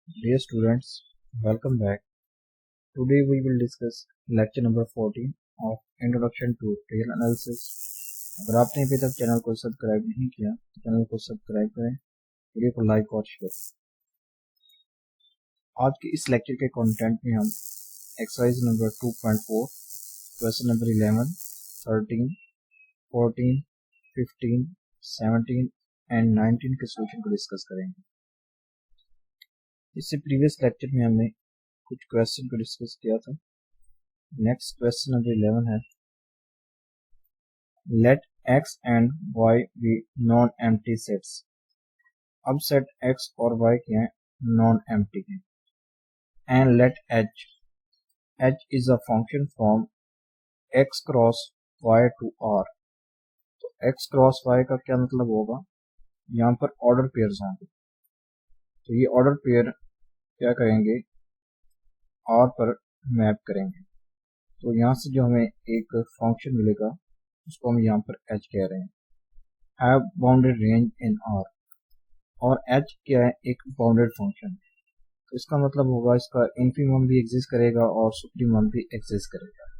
Dear students, welcome back. Today we will discuss lecture number 14 of Introduction to Real Analysis. अगर आपने अभी तक channel को subscribe नहीं किया तो चैनल को सब्सक्राइब करें, वीडियो को लाइक और शेयर। आज के इस लेक्चर के कंटेंट में हम exercise number 2.4, question number 11, 13, 14, 15, 17 and 19 के सॉल्यूशन को डिस्कस करेंगे। इससे प्रीवियस लेक्चर में हमने कुछ क्वेश्चन को डिस्कस किया था। नेक्स्ट क्वेश्चन नंबर 11 है, let x and y be non empty sets. अब सेट x और y के हैं नॉन एम्प्टी के, and let h is a function from x cross y to r। तो x क्रॉस y का क्या मतलब होगा, यहाँ पर ऑर्डर पेयर्स होंगे, तो ये ऑर्डर पेयर क्या करेंगे, r पर मैप करेंगे। तो यहाँ से जो हमें एक फंक्शन मिलेगा उसको हम यहाँ पर h कह रहे हैं, have bounded range in r, और h क्या है, एक बाउंडेड फंक्शन। तो इसका मतलब होगा इसका इन्फिमम भी एग्जिस्ट करेगा और सुप्रीमम भी एग्जिस्ट करेगा।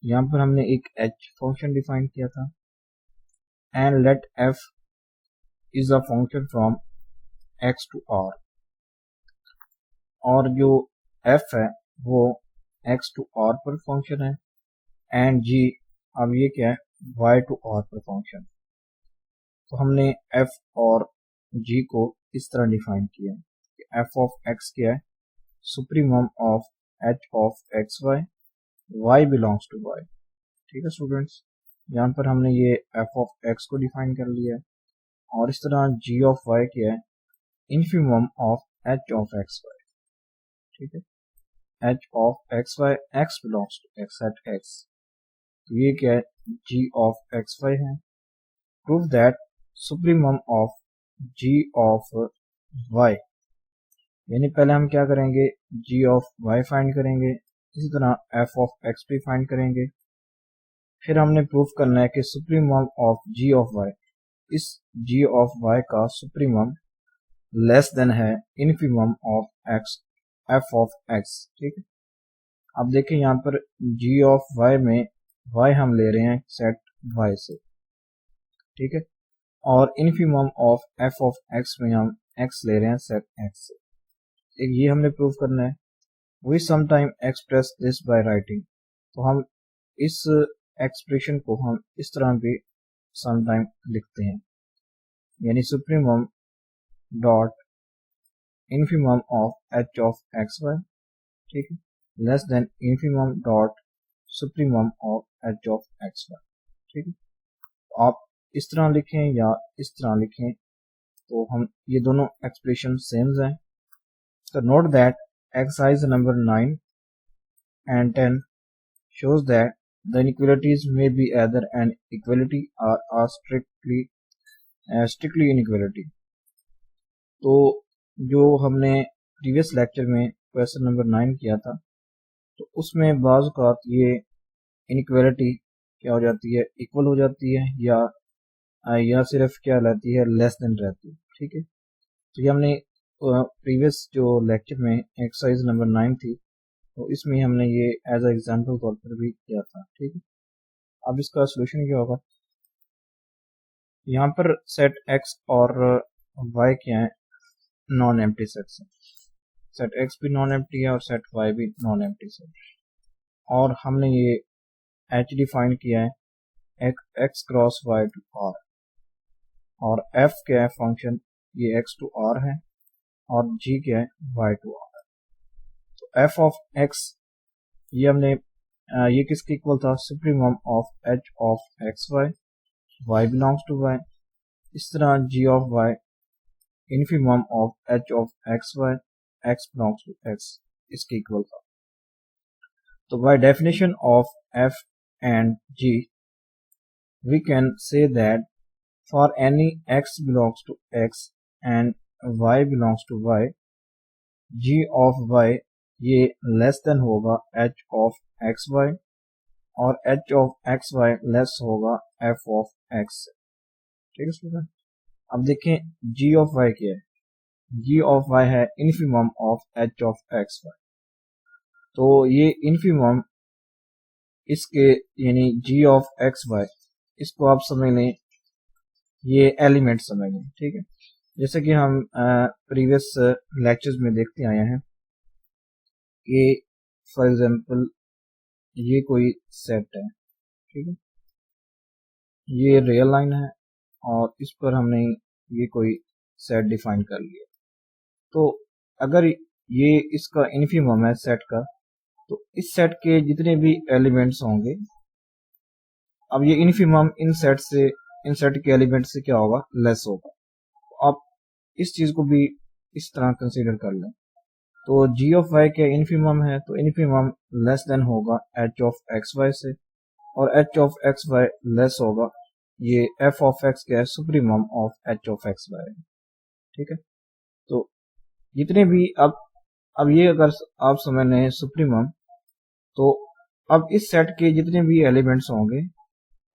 यहाँ पर हमने एक h फंक्शन डिफाइन किया था, and let f is a function from x to r, और जो f है वो x टू r पर फंक्शन है, एंड g अब ये क्या है, y टू r पर फंक्शन। तो हमने f और g को इस तरह डिफाइन किया कि f ऑफ x क्या है, supremum of h of x Y, y belongs to y। ठीक है स्टूडेंट्स, यहाँ पर हमने ये f ऑफ x को डिफाइन कर लिया है, और इस तरह g ऑफ y क्या है, infimum of h of x Y. ठीक है, h of x Y, x belongs to x at x, तो ये क्या है, g ऑफ एक्स वाई है। Prove that supremum of g of y, यानी पहले हम क्या करेंगे, g ऑफ y फाइंड करेंगे, इसी तरह f ऑफ x भी फाइंड करेंगे। फिर हमने प्रूफ करना है कि supremum of g of y, इस g ऑफ y का सुप्रीमम लेस देन है infimum of x f of x। ठीक है, अब देखें यहाँ पर g ऑफ y में y हम ले रहे हैं सेट y से, ठीक है, और infimum of f of x में हम x ले रहे हैं सेट x से। एक ये हमने प्रूव करना है। We sometime express this by writing, तो हम इस एक्सप्रेशन को हम इस तरह भी समटाइम लिखते हैं, यानी supremum dot infimum of h of x Y, ठीक है, less than infimum dot supremum of h of x Y. ठीक है, तो आप इस तरह लिखें या इस तरह लिखें, तो हम ये दोनों एक्सप्रेशन सेम हैं। तो note that exercise number 9 and 10 shows that the inequalities may be either an equality or a strictly inequality। तो जो हमने प्रीवियस लेक्चर में क्वेश्चन नंबर 9 किया था, तो उसमें बाज़ औक़ात ये इनइक्वालिटी क्या हो जाती है, इक्वल हो जाती है, या सिर्फ क्या रहती है, लेस देन रहती है। ठीक है, तो ये हमने प्रीवियस जो लेक्चर में एक्सरसाइज नंबर 9 थी, तो इसमें हमने ये एज अ एग्जाम्पल तौर पर भी किया था। ठीक है, अब इसका सोल्यूशन क्या होगा, यहाँ पर सेट x और y क्या है, नॉन एम्प्टी सेट्स हैं। सेट x भी नॉन एम्प्टी है और सेट y भी नॉन एम्प्टी सेट, और हमने ये h डिफाइन किया है x cross y to r, और f क्या है फंक्शन, ये x टू r है, और g क्या है, y टू r है। तो f ऑफ x ये हमने ये किसके इक्वल था, supremum of h of x Y, y belongs to y। इस तरह g of y infimum of h of x Y, x belongs to x, इसके इक्वल था। तो by definition of f and g we can say that for any x belongs to x and y belongs to y, g of y ये less than होगा h of x y, और h of x y less होगा f of x से। ठीक है student, अब देखें g of y क्या है, जी ऑफ वाई है infimum of h of x y. तो ये इन्फिमम इसके यानी जी ऑफ एक्स वाई, इसको आप समझ लें ये एलिमेंट समझ लें, ठीक है। जैसे कि हम प्रीवियस लेक्चर्स में देखते आए हैं कि फॉर एग्जांपल ये कोई सेट है, ठीक है, ये रियल लाइन है और इस पर हमने ये कोई सेट डिफाइन कर लिया। तो अगर ये इसका इन्फिमम है सेट का, तो इस सेट के जितने भी एलिमेंट्स होंगे, अब ये इन्फिमम इन सेट के एलिमेंट से क्या होगा, लेस होगा। तो आप इस चीज को भी इस तरह कंसीडर कर लें। तो जी ऑफ वाई के इन्फिमम है, तो इन्फिमम लेस देन होगा एच ऑफ एक्स वाई से, और h of x y less होगा ये एफ ऑफ एक्स क्या है, supremum of h of x Y, ठीक है। तो जितने भी अब ये अगर आप समझ लें सुप्रीमम, तो अब इस सेट के जितने भी एलिमेंट्स होंगे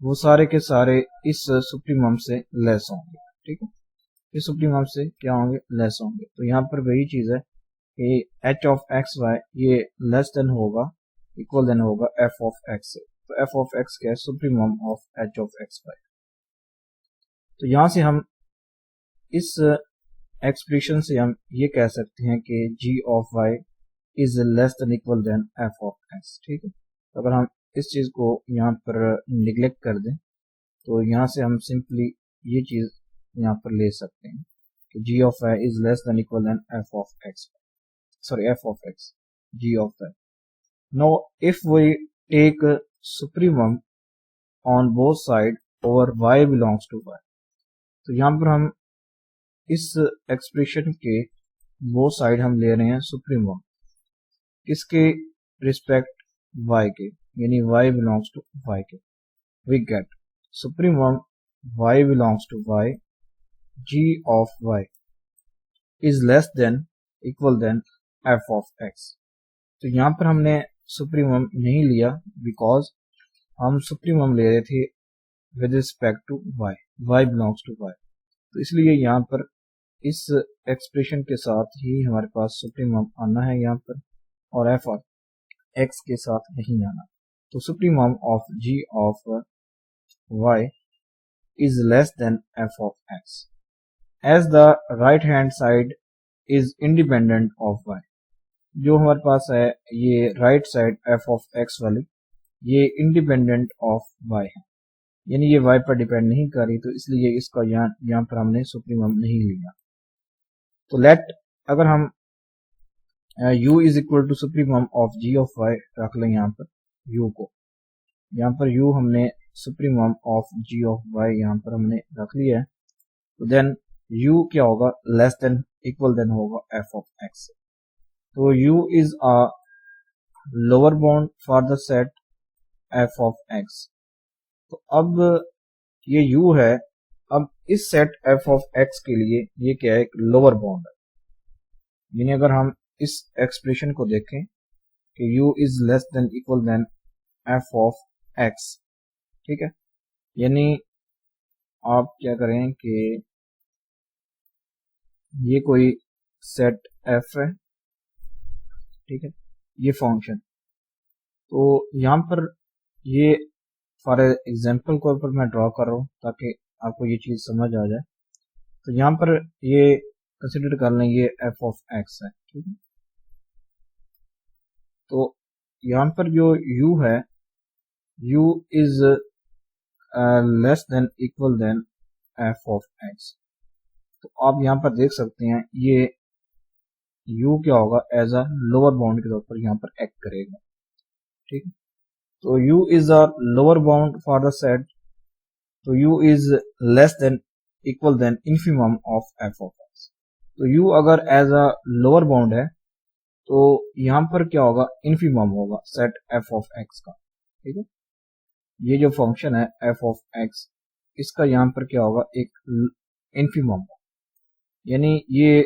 वो सारे के सारे इस सुप्रीमम से लेस होंगे, ठीक है। इस सुप्रीमम से क्या होंगे, लेस होंगे। तो यहाँ पर वही चीज है कि एच ऑफ एक्स वाई ये लेस देन होगा, इक्वल देन होगा एफ ऑफ एक्स से। तो एफ ऑफ एक्स क्या है, supremum of h of x y. तो यहां से हम इस एक्सप्रेशन से हम ये कह सकते हैं कि G of Y is less than equal than F of X, ठीक है। तो अगर हम इस चीज को यहाँ पर निगलेक्ट कर दें, तो यहाँ से हम सिंपली ये चीज यहाँ पर ले सकते हैं कि G of Y is less than equal than F of X, sorry F of X, G of Y. No if we take supremum on both side over Y belongs to Y, तो यहाँ पर हम इस expression के वो side हम ले रहे हैं सुप्रीमम, किसके रिस्पेक्ट, y के, यानी y बिलोंग्स टू y के। We get supremum y belongs to y, g of y is less than equal than f of x। तो यहाँ पर हमने सुप्रीमम नहीं लिया बिकॉज हम सुप्रीमम ले रहे थे with respect to y, y belongs to y। तो इसलिए यहाँ पर इस एक्सप्रेशन के साथ ही हमारे पास सुप्रीमम आना है यहाँ पर, और एफ ऑफ एक्स के साथ नहीं आना। तो supremum of g of Y is less than F of x as the right hand side is independent of y. जो हमारे पास है ये right side f of x वाली, ये इंडिपेंडेंट ऑफ वाई है, यानी ये वाई पर डिपेंड नहीं कर रही, तो इसलिए इसका यहाँ पर हमने सुप्रीमम नहीं लिया। तो लेट अगर हम u is equal to supremum of g of y रख लें यहाँ पर u को, यहाँ पर u हमने supremum of g of y यहाँ पर हमने रख लिया है, तो देन u क्या होगा, लेस देन इक्वल देन होगा f ऑफ x। तो u is a lower bound for the set f of x। तो अब ये u है, अब इस सेट f ऑफ x के लिए ये क्या है, एक लोअर बाउंड है। यानी अगर हम इस एक्सप्रेशन को देखें कि u is less than equal than f of x, ठीक है, यानी आप क्या करें कि ये कोई सेट f है, ठीक है, ये फंक्शन, तो यहाँ पर ये फॉर एग्जांपल के ऊपर मैं ड्रॉ कर रहा हूँ ताकि आपको ये चीज समझ आ जाए। तो यहाँ पर ये कंसिडर कर लें ये f ऑफ x है, ठीक है। तो यहाँ पर जो u है, u is less than equal than f of x। तो आप यहाँ पर देख सकते हैं ये u क्या होगा, एज अ लोअर बाउंड के तौर पर यहाँ पर एक्ट करेगा, ठीक है। तो u is a lower bound for the set, तो u is less than equal than infimum of f of x। तो u अगर एज अ लोअर बाउंड है तो यहाँ पर क्या होगा, इन्फिमम होगा सेट f ऑफ x का, ठीक है। ये जो फंक्शन है f ऑफ x, इसका यहाँ पर क्या होगा, एक इन्फिमम, यानी ये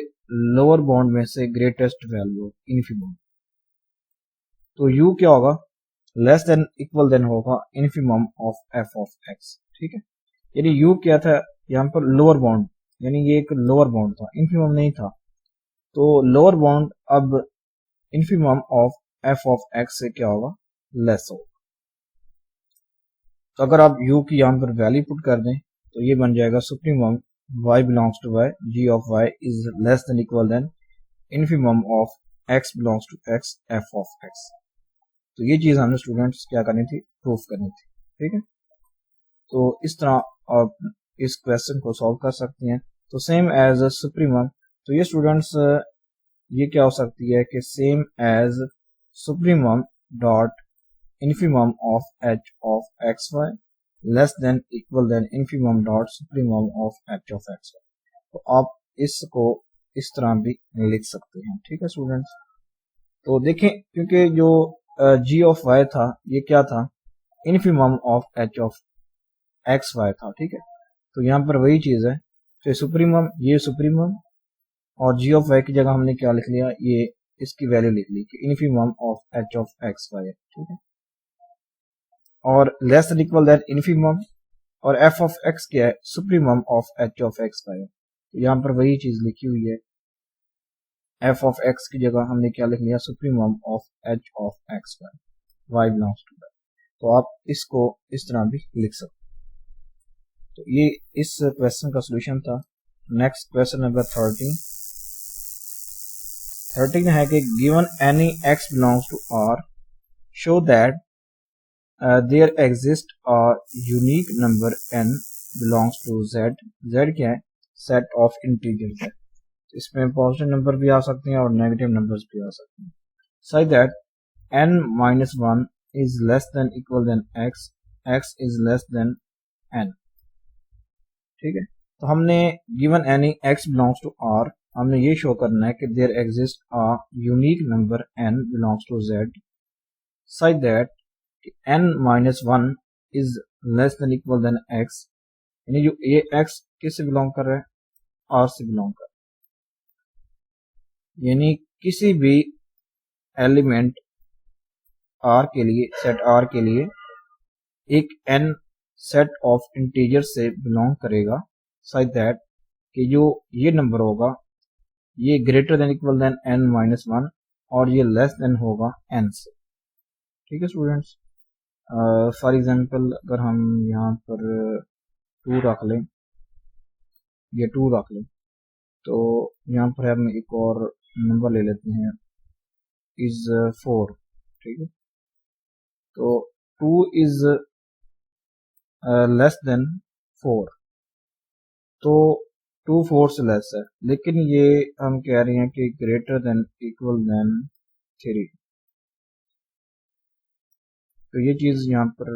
लोअर बाउंड में से ग्रेटेस्ट वैल्यू इन्फिमम। तो u क्या होगा, लेस देन इक्वल देन होगा infimum of f of x, ठीक है। यानी u क्या था यहाँ पर, लोअर बाउंड, यानी ये एक लोअर बाउंड था, इन्फिमम नहीं था। तो लोअर बाउंड अब infimum of F of x से क्या होगा, लेस होगा। तो अगर आप u की यहाँ पर वैल्यू पुट कर दें तो ये बन जाएगा supremum y belongs to y, g of y is less than equal than infimum of x belongs to x, f of x। तो ये चीज हमें स्टूडेंट्स क्या करनी थी, प्रूफ करनी थी। ठीक है, तो इस तरह आप इस क्वेश्चन को सॉल्व कर सकते हैं। तो सेम एज सुप्रीमम, तो ये स्टूडेंट्स ये क्या हो सकती है कि same as supremum dot infimum of h of x y less than equal than infimum dot supremum of h of x y. तो आप इसको इस तरह भी लिख सकते हैं। ठीक है स्टूडेंट्स, तो देखें क्योंकि जो g ऑफ y था ये क्या था, infimum of h of x y था। ठीक है, तो यहाँ पर वही चीज है, तो सुप्रीमम, ये सुप्रीमम और g ऑफ y की जगह हमने क्या लिख लिया, ये इसकी वैल्यू लिख ली कि infimum of h of x y है। ठीक है, और less than equal than infimum, और f ऑफ x क्या है, supremum of h of x y है। तो यहाँ पर वही चीज लिखी हुई है, f ऑफ x की जगह हमने क्या लिख लिया, supremum of h of x Y, y belongs to y। तो आप इसको इस तरह भी लिख सकते हैं। तो ये इस क्वेश्चन का सोल्यूशन था। नेक्स्ट क्वेश्चन नंबर 13 है कि given any x belongs to r, show that there exist a unique number n belongs to z। z क्या है, सेट ऑफ इंटीजर्स है। इसमें पॉजिटिव नंबर भी आ सकते हैं और नेगेटिव नंबर्स भी आ सकते हैं। Such that n minus 1 is less than equal than x, x is less than n। ठीक है, तो हमने given any x belongs to r, हमने ये शो करना है कि there exist a unique number n belongs to z such that n minus 1 is less than equal than x, यानी जो ये x किससे बिलोंग कर रहा है, r से बिलोंग कर रहा है। यानी किसी भी एलिमेंट r के लिए, सेट r के लिए एक n सेट ऑफ इंटीजर से बिलोंग करेगा सच दैट कि जो ये नंबर होगा ये greater than equal than n minus 1 और ये लेस देन होगा n से। ठीक है स्टूडेंट्स, फॉर एग्जांपल अगर हम यहाँ पर 2 रख लें, ये 2 रख लें, तो यहाँ पर हम एक और नंबर ले लेते हैं, इज 4। ठीक है, तो 2 इज लेस देन 4, तो 2 4 से लेस है, लेकिन ये हम कह रहे हैं कि ग्रेटर देन इक्वल देन 3। तो ये चीज यहाँ पर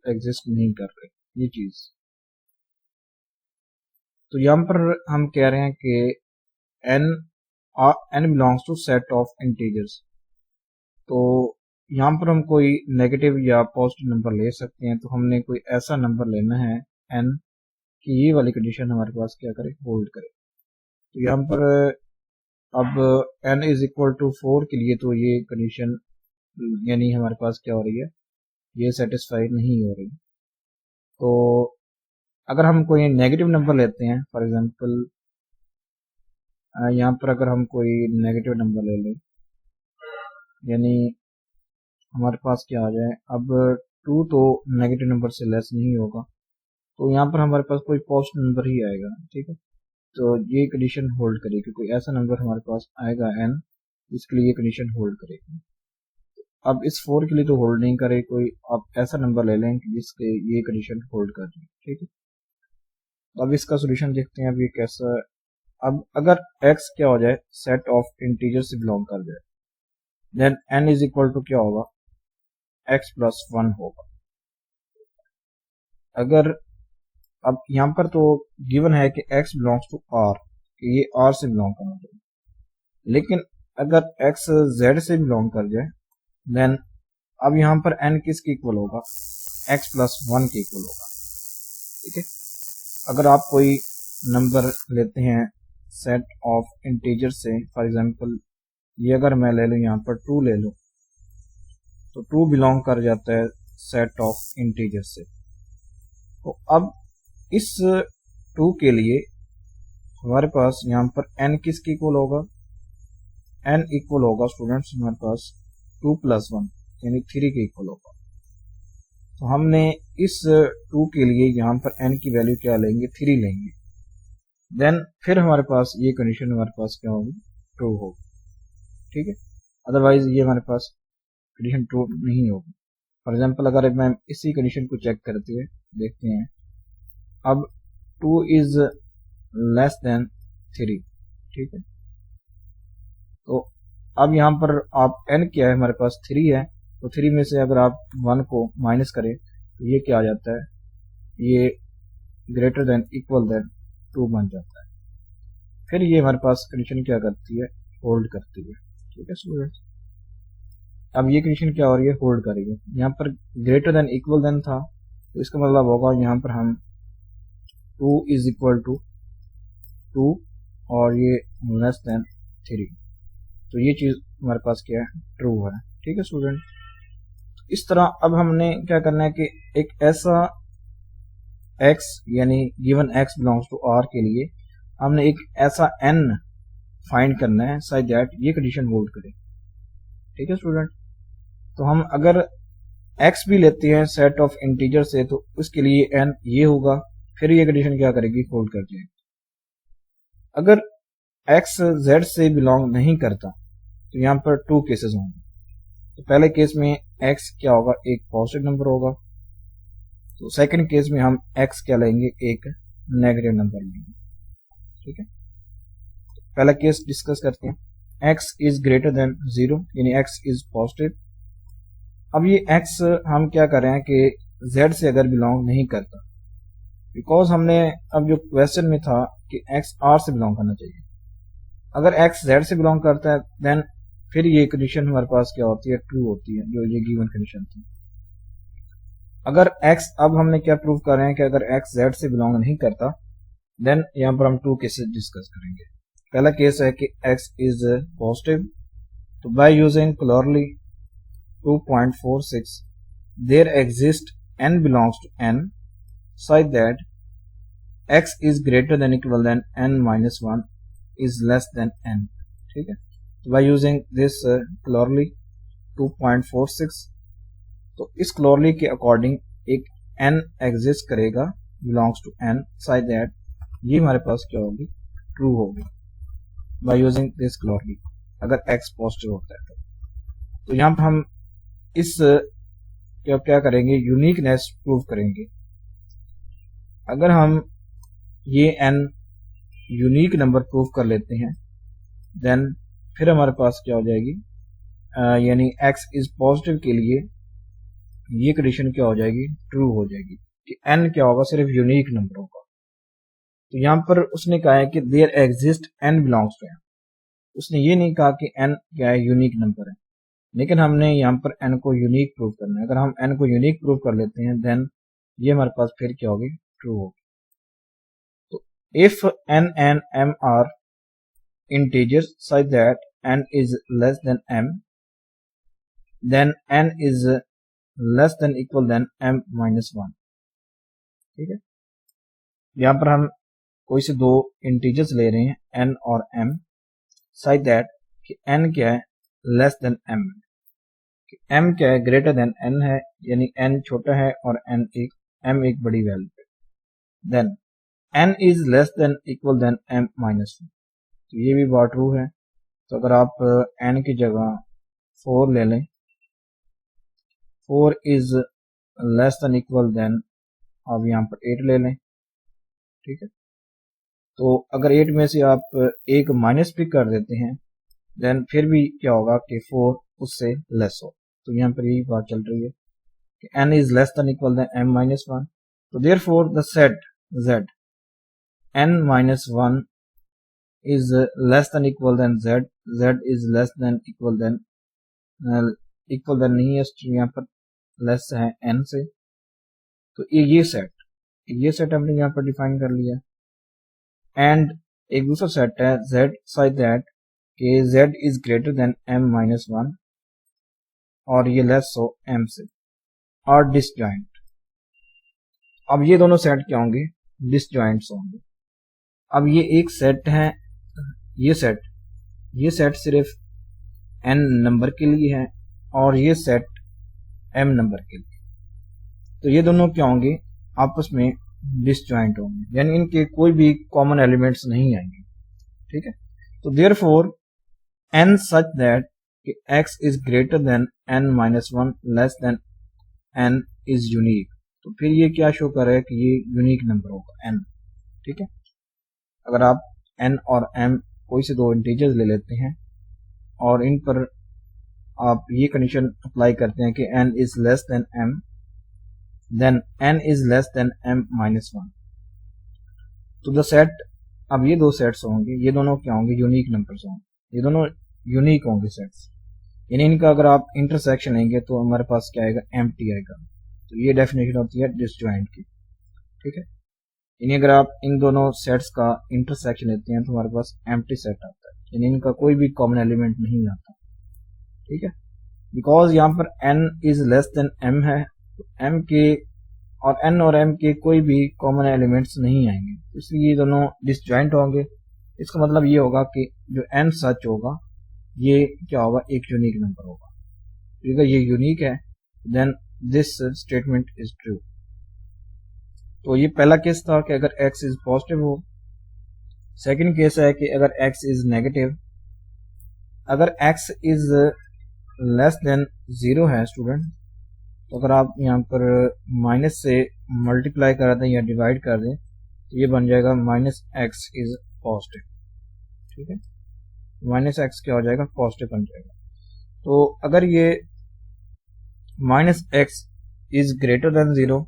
एग्जिस्ट नहीं कर रही ये चीज। तो यहाँ पर हम कह रहे हैं कि n belongs to set of integers. तो यहाँ पर हम कोई नेगेटिव या पॉजिटिव नंबर ले सकते हैं। तो हमने कोई ऐसा नंबर लेना है n कि ये वाली कंडीशन हमारे पास क्या करे, होल्ड करे। तो यहाँ पर अब n इज इक्वल टू 4 के लिए तो ये कंडीशन यानी हमारे पास क्या हो रही है, ये सेटिस्फाई नहीं हो रही। तो अगर हम कोई नेगेटिव नंबर लेते हैं, फॉर एग्जांपल यहाँ पर अगर हम कोई नेगेटिव नंबर ले लें, यानी हमारे पास क्या आ जाए, अब 2 तो नेगेटिव नंबर से लेस नहीं होगा, तो यहाँ पर हमारे पास कोई पॉजिटिव नंबर ही आएगा। ठीक है, तो ये कंडीशन होल्ड करेगी, कोई ऐसा नंबर हमारे पास आएगा n, इसके लिए ये कंडीशन होल्ड करेगी। अब इस 4 के लिए तो होल्ड नहीं करे, कोई आप ऐसा नंबर ले लें जिसके ये कंडीशन होल्ड कर रही है। ठीक है, अब इसका सोल्यूशन देखते हैं अब ये कैसा है। अब अगर x क्या हो जाए, सेट ऑफ इंटीजर से बिलोंग कर जाए, then n is equal to क्या होगा, x प्लस 1 होगा। अगर अब यहाँ पर तो गिवन है कि x बिलोंग्स टू r, कि ये r से बिलोंग करना चाहिए, लेकिन अगर x z से बिलोंग कर जाए, देन अब यहाँ पर n किसके इक्वल होगा, x प्लस 1 के इक्वल होगा। ठीक है, अगर आप कोई नंबर लेते हैं सेट ऑफ इंटीजर से, फॉर एग्जांपल ये अगर मैं ले लूँ यहाँ पर 2 ले लूँ, तो 2 बिलोंग कर जाता है सेट ऑफ इंटीजर से। तो अब इस 2 के लिए हमारे पास यहाँ पर n किसके इक्वल होगा, n इक्वल होगा स्टूडेंट्स हमारे पास 2 + 1 यानी 3 के इक्वल होगा। तो हमने इस 2 के लिए यहाँ पर n की वैल्यू क्या लेंगे, 3 लेंगे। देन फिर हमारे पास ये कंडीशन हमारे पास क्या होगी, ट्रू होगी। ठीक है, अदरवाइज ये हमारे पास कंडीशन ट्रू नहीं होगी। फॉर एग्जांपल अगर मैं इसी कंडीशन को चेक करते हुए देखते हैं, अब 2 इज लेस देन 3। ठीक है, तो अब यहाँ पर आप n क्या है, हमारे पास 3 है, तो 3 में से अगर आप 1 को माइनस करें तो ये क्या आ जाता है, ये ग्रेटर देन इक्वल देन 2 बन जाता है। फिर ये हमारे पास कंडीशन क्या करती है, होल्ड करती है। ठीक है स्टूडेंट्स, अब ये कंडीशन क्या हो रही है, होल्ड कर रही है। यहाँ पर ग्रेटर देन इक्वल देन था, तो इसका मतलब होगा यहाँ पर हम 2 इज इक्वल टू 2 और ये लेस देन 3, तो ये चीज हमारे पास क्या है, ट्रू है। ठीक है स्टूडेंट, इस तरह अब हमने क्या करना है कि एक ऐसा x यानी given x belongs to r के लिए हमने एक ऐसा n फाइंड करना है सच दैट ये कंडीशन होल्ड करे। ठीक है स्टूडेंट, तो हम अगर x भी लेते हैं सेट ऑफ इंटीजर से, तो उसके लिए n ये होगा, फिर ये कंडीशन क्या करेगी, होल्ड कर जाएगी। अगर x z से बिलोंग नहीं करता तो यहाँ पर 2 केसेस होंगे। तो पहले केस में x क्या होगा, एक पॉजिटिव नंबर होगा, तो सेकंड केस में हम x क्या लेंगे, एक नेगेटिव नंबर लेंगे। ठीक है, पहला केस डिस्कस करते हैं, x इज ग्रेटर देन 0 यानी x इज पॉजिटिव। अब ये x हम क्या कर रहे हैं कि z से अगर बिलोंग नहीं करता, बिकॉज हमने अब जो क्वेश्चन में था कि x r से बिलोंग करना चाहिए। अगर x z से बिलोंग करता है देन फिर ये कंडीशन हमारे पास क्या होती है, ट्रू होती है, जो ये गिवन कंडीशन थी। अगर x, अब हमने क्या प्रूव कर रहे हैं कि अगर x z से बिलोंग नहीं करता, देन यहाँ पर हम 2 केसेस डिस्कस करेंगे। पहला केस है कि x इज पॉजिटिव, तो by using corollary 2.46 there exist n belongs to n such that x is greater than equal than n minus 1 is less than n। ठीक है, तो बाय यूजिंग दिस क्लोरली 2.46, तो इस क्लोरली के अकॉर्डिंग एक n एग्जिस्ट करेगा belongs to n such that ये हमारे पास क्या होगी, ट्रू होगी बाय यूजिंग दिस क्लोरली, अगर x पॉजिटिव होता है तो यहाँ पर हम इस क्या करेंगे, यूनिकनेस प्रूव करेंगे। अगर हम ये n यूनिक नंबर प्रूव कर लेते हैं, देन फिर हमारे पास क्या हो जाएगी, यानी x इज पॉजिटिव के लिए ये कंडीशन क्या हो जाएगी, ट्रू हो जाएगी कि n क्या होगा, सिर्फ यूनिक नंबर होगा। तो यहाँ पर उसने कहा है कि there exist n belongs to n, उसने ये नहीं कहा कि n क्या है, यूनिक नंबर है, लेकिन हमने यहाँ पर n को यूनिक प्रूव करना है। अगर हम n को यूनिक प्रूव कर लेते हैं देन ये हमारे पास फिर क्या होगी, ट्रू होगी। तो if n and m are integers such that n is less than m, then n is less than equal than m minus 1। ठीक है, यहाँ पर हम कोई से 2 इंटीजर्स ले रहे हैं n और m such that कि n क्या है, लेस देन m, m क्या है, ग्रेटर देन n है, यानी n छोटा है और m एक बड़ी वैल्यू है। Then n is less than equal than m minus 1, तो ये भी बात ट्रू है। तो अगर आप n की जगह 4 ले लें, 4 is less than equal than, आप यहाँ पर 8 ले लें। ठीक है, तो अगर 8 में से आप एक माइनस भी कर देते हैं देन फिर भी क्या होगा कि 4 उससे लेस हो। तो यहाँ पर यही बात चल रही है कि n is less than equal than m minus 1, तो therefore the set z n minus 1 is less than equal than z, z is less than equal than नहीं है, यहाँ पर लेस है n से, तो ये सेट हमने यहाँ पर डिफाइन कर लिया। एंड एक दूसरा सेट है z such that कि z is greater than m minus 1 और ये लेस हो m से, और डिसजॉइंट। अब ये दोनों सेट क्या होंगे, डिसजॉइंट्स होंगे। अब ये एक सेट है, ये सेट सिर्फ n नंबर के लिए है और ये सेट m नंबर के लिए। तो ये दोनों क्या होंगे, आपस में डिसजॉइंट होंगे, यानी इनके कोई भी कॉमन एलिमेंट्स नहीं आएंगे। ठीक है, तो therefore n such that x is greater then n-1 less than n is unique. तो फिर ये क्या शो कर रहा है कि ये यूनिक नंबर होगा n। ठीक है, अगर आप n और m कोई से दो इंटीजर्स ले लेते हैं और इन पर आप ये कंडीशन अप्लाई करते हैं कि n is less than m, then n is less than m-1, तो द सेट, अब ये दो सेट्स होंगे, ये दोनों क्या होंगे, यूनिक नंबर्स होंगे, ये दोनों यूनिक होंगे सेट्स, यानी इनका अगर आप इंटरसेक्शन लेंगे तो हमारे पास क्या आएगा, एम्प्टी आएगा। तो ये डेफिनेशन होती है डिसजॉइंट की। ठीक है, यानी अगर आप इन दोनों सेट्स का इंटरसेक्शन लेते हैं तो हमारे पास एम्प्टी सेट आता है, यानी इनका कोई भी कॉमन एलिमेंट नहीं आता। ठीक है, बिकॉज यहाँ पर n is less than m है, तो m के और n और m के कोई भी कॉमन एलिमेंट्स नहीं आएंगे, इसलिए ये दोनों डिसजॉइंट होंगे। इसका मतलब ये होगा कि जो n सच होगा ये क्या होगा, एक यूनिक नंबर होगा। अगर ये यूनिक है then this statement is true. तो ये पहला केस था कि अगर x इज पॉजिटिव हो। सेकंड केस है कि अगर x इज नेगेटिव। अगर x इज लेस देन 0 है स्टूडेंट, तो अगर आप यहाँ पर माइनस से मल्टीप्लाई कर दें या डिवाइड कर दें तो ये बन जाएगा माइनस एक्स इज पॉजिटिव। ठीक है, माइनस एक्स क्या हो जाएगा, पॉजिटिव बन जाएगा। तो अगर ये minus x is greater than 0,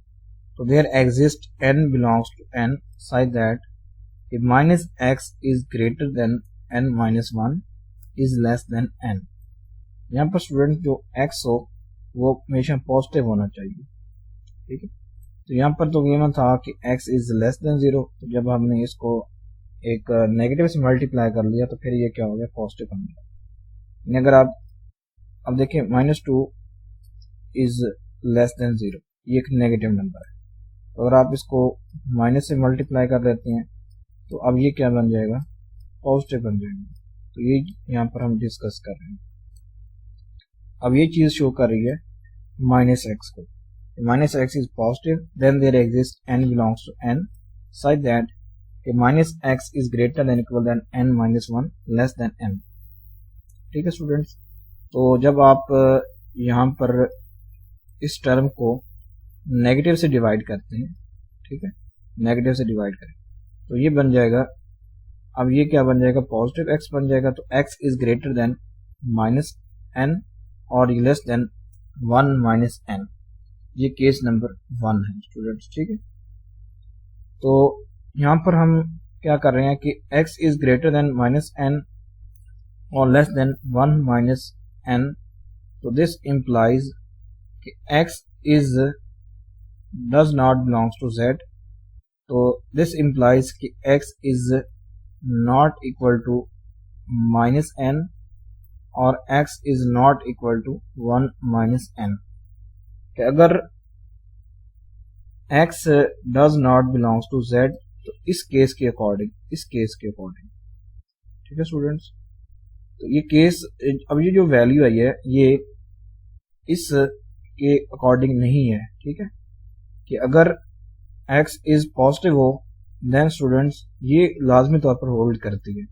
तो there exist n belongs to n such that if minus x is greater than n-1 is less than n। यहाँ पर स्टूडेंट जो x हो वो हमेशा पॉजिटिव होना चाहिए। ठीक है, तो यहाँ पर तो गिवन था कि x इज लेस देन 0, तो जब हमने इसको एक नेगेटिव से मल्टीप्लाई कर लिया तो फिर ये क्या हो गया, पॉजिटिव बन गया। अगर आप अब देखिए -2 इज लेस देन 0, ये एक नेगेटिव नंबर है, तो अगर आप इसको माइनस से मल्टीप्लाई कर देते हैं तो अब ये क्या बन जाएगा, पॉजिटिव बन जाएगा। तो ये यहाँ पर हम डिस्कस कर रहे हैं। अब ये चीज शो कर रही है माइनस एक्स को, minus x is positive, then there exist n belongs to n such that minus x is greater than equal than n-1 less than n। ठीक है स्टूडेंट्स, तो जब आप यहाँ पर इस टर्म को नेगेटिव से डिवाइड करते हैं, ठीक है, नेगेटिव से डिवाइड करें तो ये बन जाएगा, अब ये क्या बन जाएगा, पॉजिटिव x बन जाएगा। तो x is greater than minus n और लेस देन 1 माइनस n, ये केस नंबर 1 है स्टूडेंट्स। ठीक है, तो यहाँ पर हम क्या कर रहे हैं कि x is greater than minus n और लेस देन 1 माइनस n, तो दिस इंप्लाइज कि x is does not belongs to z, तो दिस इंप्लाइज कि x is not equal to minus n और x is not equal to 1 minus n। कि अगर x does not belongs to z, तो इस case के according, ठीक है स्टूडेंट्स, तो ये केस, अब ये जो वैल्यू आई है ये इस के अकॉर्डिंग नहीं है। ठीक है, कि अगर x इज पॉजिटिव हो देन स्टूडेंट्स ये लाजमी तौर पर होल्ड करती है।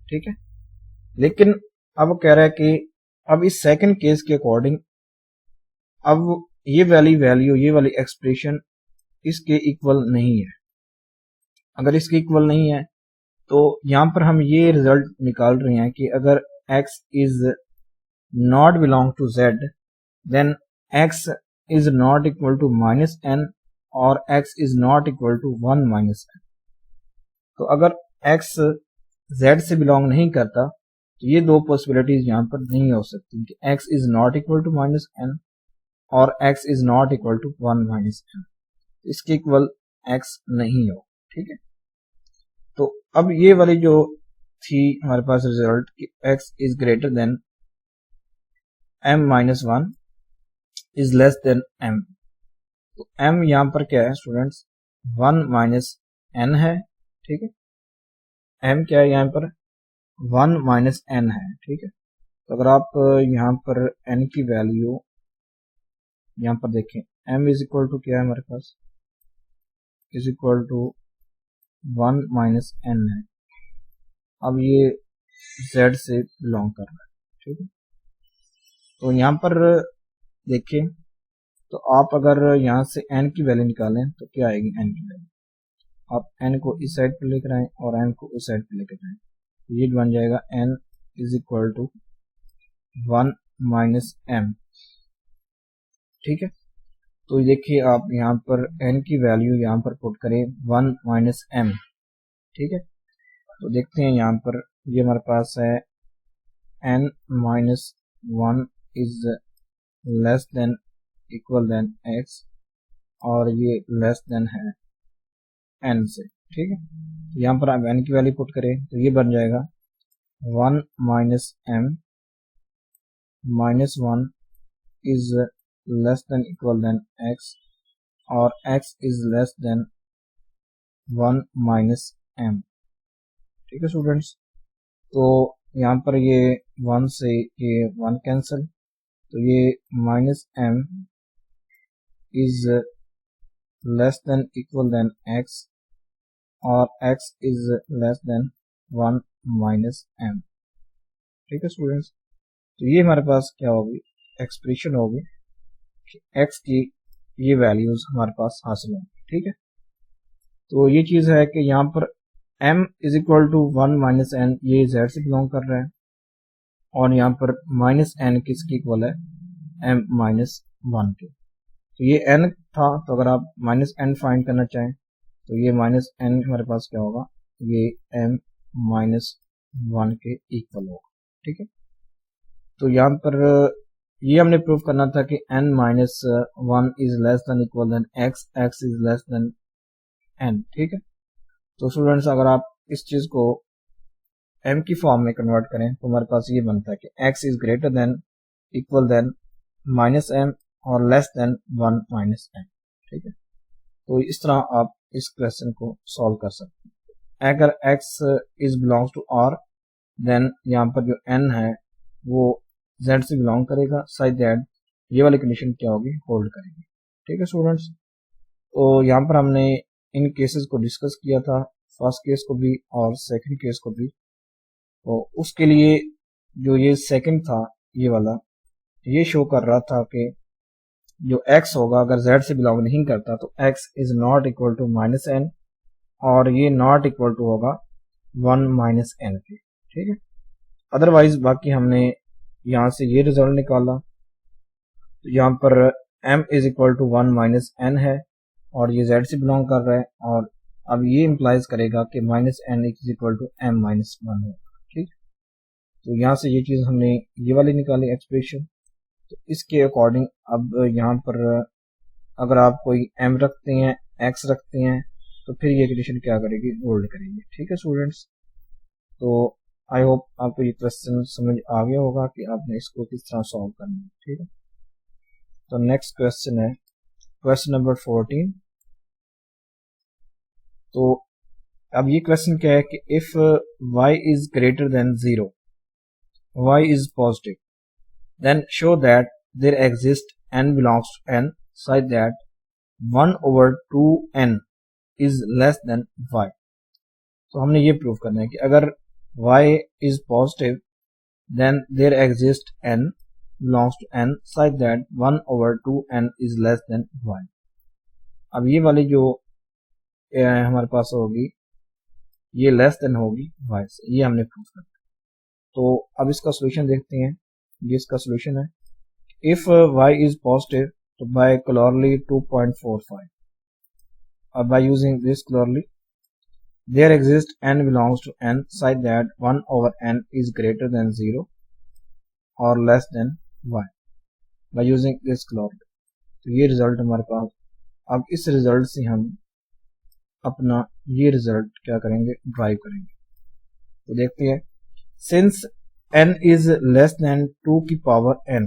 ठीक है, लेकिन अब कह रहा है कि अब इस सेकंड केस के अकॉर्डिंग अब ये वाली वैल्यू, ये वाली एक्सप्रेशन इसके इक्वल नहीं है। अगर इसके इक्वल नहीं है तो यहां पर हम ये रिजल्ट निकाल रहे हैं कि अगर x is not belong to z, then x is not equal to minus n और x is not equal to 1 minus n। तो अगर x z से बिलोंग नहीं करता तो ये दो पॉसिबिलिटीज यहां पर नहीं हो सकती कि x is not equal to minus n और x is not equal to 1 minus n, इसके इक्वल x नहीं हो। ठीक है, तो अब ये वाली जो थी हमारे पास रिजल्ट कि x is greater then m-1 is less than m, तो m यहां पर क्या है स्टूडेंट्स, 1 माइनस n है। ठीक है, m क्या है यहाँ पर 1 माइनस n है, ठीक है। तो अगर आप यहाँ पर n की वैल्यू यहाँ पर देखें, m इज इक्वल टू क्या है हमारे पास, is equal to 1 minus n है। अब ये z से बिलोंग कर रहा है, ठीक है। तो यहाँ पर देखिए, तो आप अगर यहाँ से n की वैल्यू निकालें तो क्या आएगी n की वैल्यू, आप n को इस साइड पे लेकर आए और n को उस साइड पे लेकर जाएं, तो ये बन जाएगा n is equal to 1 minus m, ठीक है। तो देखिए आप यहाँ पर n की वैल्यू यहाँ पर पुट करें 1 माइनस m, ठीक है। तो देखते हैं यहाँ पर ये हमारे पास है n minus 1 is less than equal than x, और ये लेस देन है n से, ठीक है। तो यहाँ पर आप n की वैल्यू पुट करें तो ये बन जाएगा 1 minus m minus 1 is less than equal than x, और x is less than 1 minus m, ठीक है स्टूडेंट्स। तो यहाँ पर ये 1 से ये 1 कैंसिल, तो ये minus m is less than equal than x, और x is less than 1 minus m, ठीक है स्टूडेंट्स। तो ये हमारे पास क्या होगी, एक्सप्रेशन होगी कि x की ये वैल्यूज हमारे पास हासिल होंगी, ठीक है। तो ये चीज है कि यहाँ पर m is equal to 1 minus n ये z से बिलोंग कर रहा है, और यहाँ पर माइनस n किसकी इक्वल है, m माइनस 1 के। तो ये n था, तो अगर आप माइनस n फाइंड करना चाहें तो ये माइनस n हमारे पास क्या होगा, ये m माइनस 1 के इक्वल होगा, ठीक है। तो यहाँ पर ये हमने प्रूव करना था कि n minus 1 is less than equal than x, x is less than n, ठीक है। तो स्टूडेंट्स अगर आप इस चीज को m की फॉर्म में कन्वर्ट करें तो हमारे पास ये बनता है कि x is greater than equal than minus m और लेस देन 1 माइनस m, ठीक है। तो इस तरह आप इस क्वेश्चन को सॉल्व कर सकते हैं। अगर x is belongs to r, then यहाँ पर जो n है वो z से बिलोंग करेगा, साइड दैट ये वाली कंडीशन क्या होगी, होल्ड करेगी, ठीक है स्टूडेंट्स। तो यहाँ पर हमने इन केसेस को डिस्कस किया था, फर्स्ट केस को भी और सेकंड केस को भी। तो उसके लिए जो ये सेकंड था ये वाला, ये शो कर रहा था कि जो x होगा अगर z से बिलोंग नहीं करता तो x is not equal to minus n, और ये नॉट इक्वल टू होगा 1 माइनस n के, ठीक है। अदरवाइज बाकी हमने यहाँ से ये रिजल्ट निकाला, तो यहाँ पर m is equal to 1 minus n है और ये z से बिलोंग कर रहा है, और अब ये इम्प्लाइज करेगा कि minus n is equal to m minus 1 है, ठीक। तो यहाँ से ये चीज हमने ये वाली निकाली एक्सप्रेशन। तो इसके अकॉर्डिंग अब यहाँ पर अगर आप कोई m रखते हैं, x रखते हैं, तो फिर ये कंडीशन क्या करेगी, होल्ड करेगी, ठीक है स्टूडेंट्स। तो आई होप आपको ये क्वेश्चन समझ आ गया होगा कि आपने इसको किस तरह सॉल्व करना है, ठीक है। तो नेक्स्ट क्वेश्चन है क्वेश्चन नंबर 14। तो अब ये क्वेश्चन क्या है कि if y is greater than 0, y is positive, then show that there exists n belongs to n such that 1 over 2n is less than y। तो हमने ये प्रूव करना है कि अगर y is positive then there exists n belongs to n such that 1 over 2n is less than y। अब ये वाली जो हमारे पास होगी ये लेस देन होगी y से, ये हमने प्रूव करना है। तो अब इसका सोल्यूशन देखते हैं, ये इसका सोल्यूशन है। इफ y इज पॉजिटिव तो बाय क्लोरली 2.45, और by using this corollary there exist n belongs to n such that 1 over n is greater than 0 और less than y by using this corollary. तो ये result हमारे पास, अब इस result से हम अपना ये रिजल्ट क्या करेंगे, ड्राइव करेंगे। तो देखते हैं, since n is less then 2 की पावर n,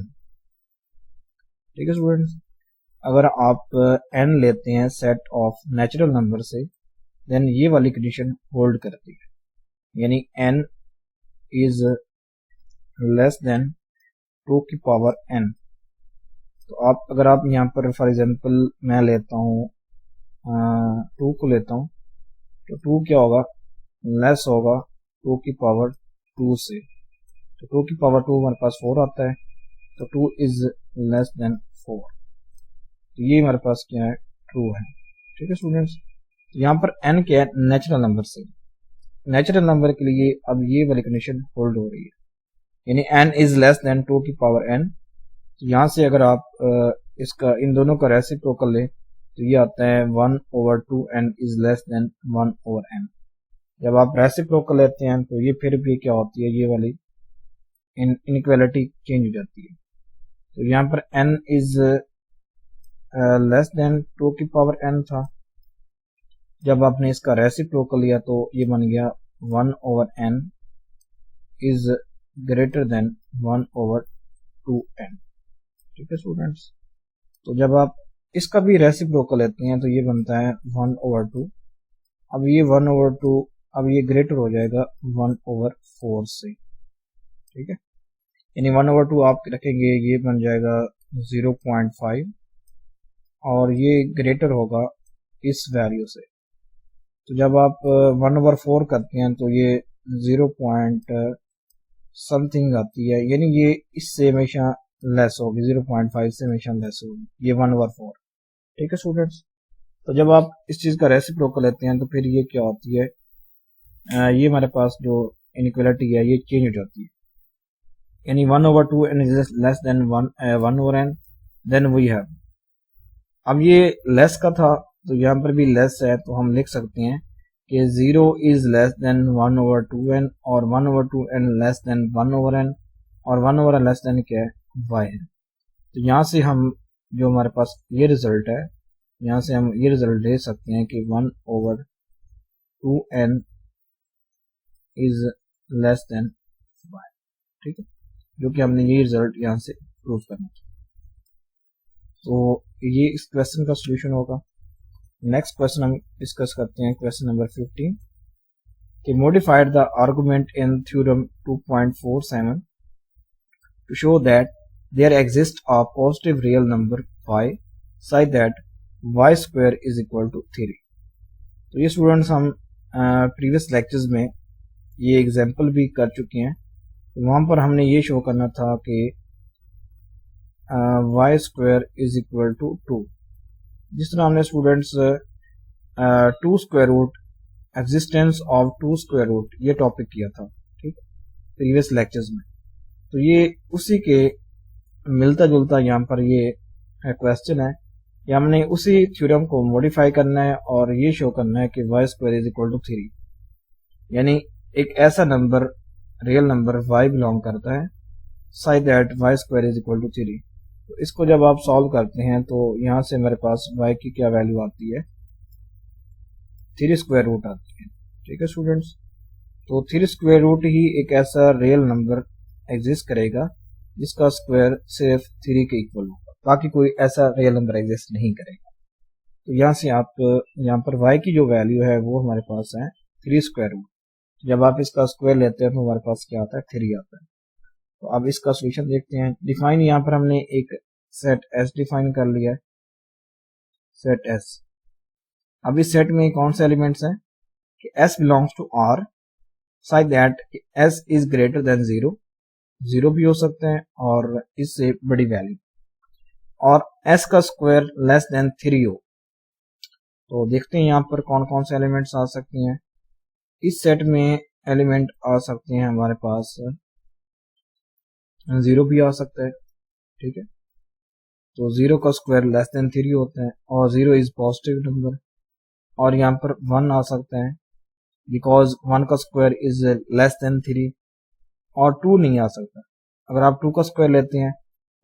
ठीक है स्टूडेंट्स। अगर आप n लेते हैं सेट ऑफ नेचुरल नंबर से, देन ये वाली कंडीशन होल्ड करती है। यानी n इज लेस देन 2 की पावर n। तो अगर आप यहाँ पर फॉर एग्जांपल मैं लेता हूँ 2 को लेता हूँ, तो 2 क्या होगा, लेस होगा 2 की पावर 2 से। तो 2 की पावर 2 हमारे पास 4 आता है, तो 2 इज लेस देन 4। तो ये हमारे पास क्या है, ट्रू है। ठीक है स्टूडेंट्स, यहाँ पर n क्या है, नेचुरल नंबर से। नेचुरल नंबर के लिए अब ये वाली कंडीशन होल्ड हो रही है, यानी n इज लेस देन 2 की पावर n। तो यहाँ से अगर आप इसका इन दोनों का रेसिप्रोकल लें तो ये आता है 1/2n is less than 1/n। जब आप रेसिप्रोकल लेते हैं तो ये फिर भी क्या होती है, ये वाली इनइक्वालिटी चेंज हो जाती है। तो यहाँ पर n इज लेस देन 2 की पावर n था, जब आपने इसका रेसिप्रोकल लिया तो ये बन गया 1/n is greater then 1/2n। ठीक है स्टूडेंट्स, तो जब आप इसका भी रेसिप्रोकल लेते हैं तो ये बनता है 1/2। अब ये 1/2 अब ये ग्रेटर हो जाएगा 1/4 से। ठीक है, यानी 1/2 आप रखेंगे, ये बन जाएगा 0.5 और ये ग्रेटर होगा इस वैल्यू से। तो जब आप 1/4 करते हैं तो ये 0 पॉइंट समथिंग आती है, यानी ये इससे हमेशा लेस होगी, 0.5 से हमेशा लेस होगी, ये 1/4। ठीक है स्टूडेंट्स, तो जब आप इस चीज का रेसिप्रोकल लेते हैं तो फिर ये क्या होती है, ये हमारे पास जो इनइक्वालिटी है ये चेंज हो जाती है, यानी 1/2n is less than 1/n। Then we have, अब ये लेस का था तो यहाँ पर भी लेस है, तो हम लिख सकते हैं कि 0 इज लेस देन 1/2n और 1/2n लेस देन 1/n और 1/n लेस देन क्या है, y है। तो यहाँ से हम जो हमारे पास ये रिजल्ट है, यहाँ से हम ये रिजल्ट दे सकते हैं कि 1/2n is less than y। ठीक है, जो कि हमने ये रिजल्ट यहाँ से प्रूव करना है। तो ये इस क्वेश्चन का सोल्यूशन होगा। नेक्स्ट क्वेश्चन हम डिस्कस करते हैं, क्वेश्चन नंबर 15 कि modified the argument in theorem 2.47 to show that there exists a positive real number y such that y square is equal to 3। तो ये स्टूडेंट्स हम प्रीवियस लेक्चर्स में ये एग्जांपल भी कर चुके हैं, तो वहां पर हमने ये शो करना था कि y square is equal to 2। जिस तरह हमने students 2 square root, existence of 2 square root ये टॉपिक किया था, ठीक, प्रीवियस लेक्चर्स में। तो ये उसी के मिलता जुलता यहाँ पर ये क्वेश्चन है कि हमने उसी थ्योरम को मॉडिफाई करना है और ये शो करना है कि y square is equal to 3, यानी एक ऐसा number, real number y belong करता है side that y square is equal to 3। तो इसको जब आप सॉल्व करते हैं तो यहाँ से मेरे पास y की क्या वैल्यू आती है, 3 स्क्वायर रूट आती है। ठीक है स्टूडेंट्स, तो 3 स्क्वायर रूट ही एक ऐसा रियल नंबर एग्जिस्ट करेगा जिसका स्क्वायर सिर्फ 3 के इक्वल होगा, बाकी कोई ऐसा रियल नंबर एग्जिस्ट नहीं करेगा। तो यहाँ से आप यहाँ पर y की जो वैल्यू है वो हमारे पास है 3 स्क्वायर रूट। जब आप इसका स्क्वायर लेते हैं तो हमारे पास क्या आता है, 3 आता है। तो अब इसका सोल्यूशन देखते हैं। डिफाइन यहाँ पर हमने एक सेट S डिफाइन कर लिया है, सेट S। अब इस सेट में कौन से एलिमेंट्स हैं कि S belongs to R side that S is greater than 0, 0 भी हो सकते हैं और इससे बड़ी वैल्यू, और S का स्क्वायर लेस देन 3 हो। तो देखते हैं यहाँ पर कौन कौन से एलिमेंट्स आ सकते हैं। इस सेट में एलिमेंट आ सकते हैं हमारे पास 0 भी आ सकता है। ठीक है, तो 0 का स्क्वायर लेस देन 3 होता है और 0 इज पॉजिटिव नंबर, और यहाँ पर 1 आ सकता है बिकॉज 1 का स्क्वायर इज लेस देन 3, और 2 नहीं आ सकता। अगर आप 2 का स्क्वायर लेते हैं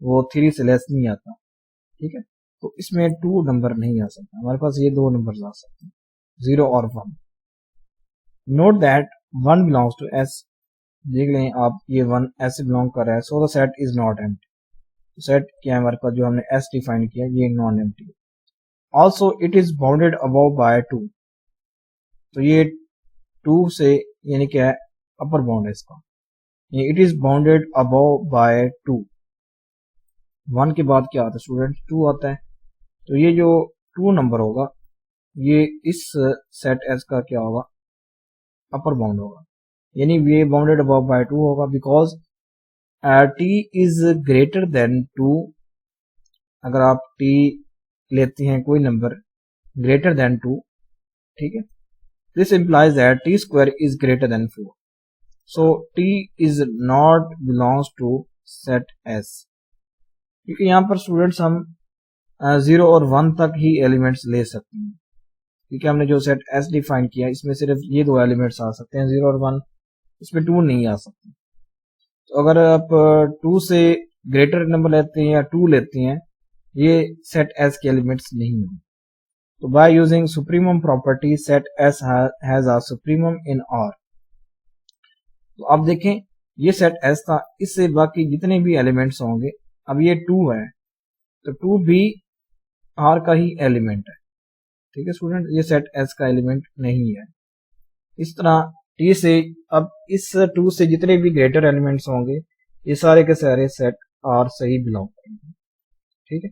वो 3 से लेस नहीं आता। ठीक है, तो इसमें 2 नंबर नहीं आ सकता, हमारे पास ये 2 नंबर आ सकते हैं, 0 और 1। Note that 1 belongs to S, देख लें आप ये 1 S से बिलोंग कर रहा है, so the set is not empty. Set क्या है हमारे पास, जो हमने S डिफाइन किया ये नॉन एम्प्टी है। Also it is bounded above by 2, तो ये 2 से यानी क्या है, अपर बाउंड है इसका, it is bounded above by 2। 1 के बाद क्या आता है स्टूडेंट, 2 आता है। तो ये जो 2 नंबर होगा ये इस सेट एस का क्या होगा, अपर बाउंड होगा, यानी ये बाउंडेड अबव बाय 2 होगा, because T is greater then 2। अगर आप टी लेते हैं कोई नंबर ग्रेटर देन 2, ठीक है, this implies that t square is greater than 4। So t is not belongs to set S, क्योंकि यहाँ पर स्टूडेंट्स हम 0 और 1 तक ही एलिमेंट्स ले सकते हैं, क्योंकि हमने जो सेट एस डिफाइन किया इसमें सिर्फ ये 2 एलिमेंट्स आ सकते हैं, 0 और 1, इसमें 2 नहीं आ सकते। तो अगर आप 2 से ग्रेटर नंबर लेते हैं या 2 लेते हैं, ये सेट एस के एलिमेंट्स नहीं है। तो by using supremum property set S has a supremum in are. तो अब देखें ये सेट एस था, इससे बाकी जितने भी एलिमेंट्स होंगे, अब ये 2 है तो 2 भी आर का ही एलिमेंट है, ठीक है स्टूडेंट, ये सेट एस का एलिमेंट नहीं है। इस तरह टी से अब इस 2 से जितने भी ग्रेटर एलिमेंट्स होंगे ये सारे के सारे सेट आर से ही बिलोंग करेंगे, ठीक है।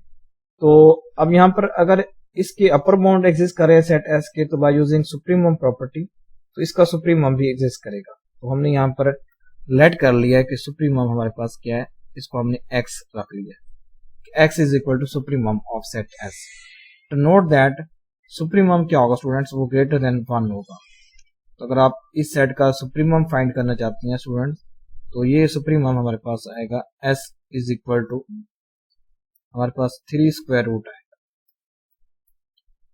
तो अब यहाँ पर अगर इसके अपर बाउंड एग्जिस्ट करे सेट एस के, तो बाय यूजिंग सुप्रीमम प्रॉपर्टी तो इसका सुप्रीमम भी एग्जिस्ट करेगा। तो हमने यहाँ पर लेट कर लिया है कि सुप्रीमम हमारे पास क्या है, इसको हमने एक्स रख लिया, x is equal to supremum of set S. तो नोट दैट सुप्रीमम क्या होगा स्टूडेंट्स, वो ग्रेटर देन 1 होगा। तो अगर आप इस सेट का सुप्रीमम फाइंड करना चाहते हैं स्टूडेंट्स, तो ये सुप्रीमम हमारे पास आएगा एस इज इक्वल टू हमारे पास 3 स्क्वायर रूट आएगा,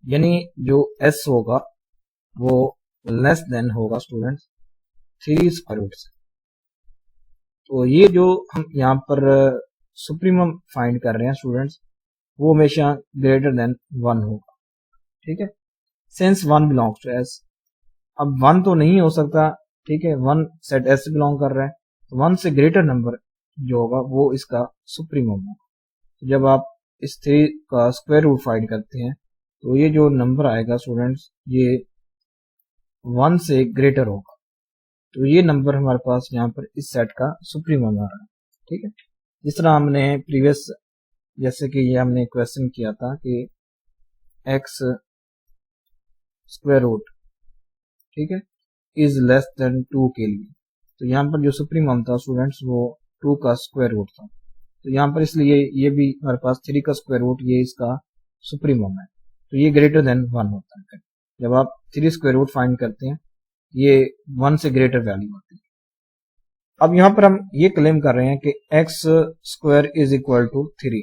यानी जो एस होगा वो लेस देन होगा स्टूडेंट्स 3 स्क्वायर रूट से। तो ये जो हम यहाँ पर सुप्रीमम फाइंड कर रहे हैं स्टूडेंट्स, वो हमेशा ग्रेटर देन 1 होगा, ठीक है, सिंस 1 बिलोंग्स टू एस। अब 1 तो नहीं हो सकता, ठीक है, 1 सेट एस से बिलोंग कर रहा है, तो 1 से ग्रेटर नंबर जो होगा वो इसका सुप्रीमम होगा। तो जब आप इस 3 का स्क्वायर रूट फाइंड करते हैं तो ये जो नंबर आएगा स्टूडेंट्स ये 1 से ग्रेटर होगा, तो ये नंबर हमारे पास यहाँ पर इस सेट का सुप्रीमम आ रहा है, ठीक है। जिस तरह हमने प्रीवियस, जैसे कि ये हमने क्वेश्चन किया था कि एक्स स्क्वायर रूट, ठीक है, इज लेस देन 2 के लिए, तो यहाँ पर जो सुप्रीमम था स्टूडेंट्स वो 2 का स्क्वायर रूट था। तो यहाँ पर इसलिए ये भी हमारे पास 3 का स्क्वायर रूट ये इसका सुप्रीमम है, तो ये ग्रेटर देन 1 होता है। जब आप 3 स्क्वायर रूट फाइंड करते हैं ये 1 से ग्रेटर वैल्यू होती है। अब यहाँ पर हम ये क्लेम कर रहे हैं कि x square is equal to 3,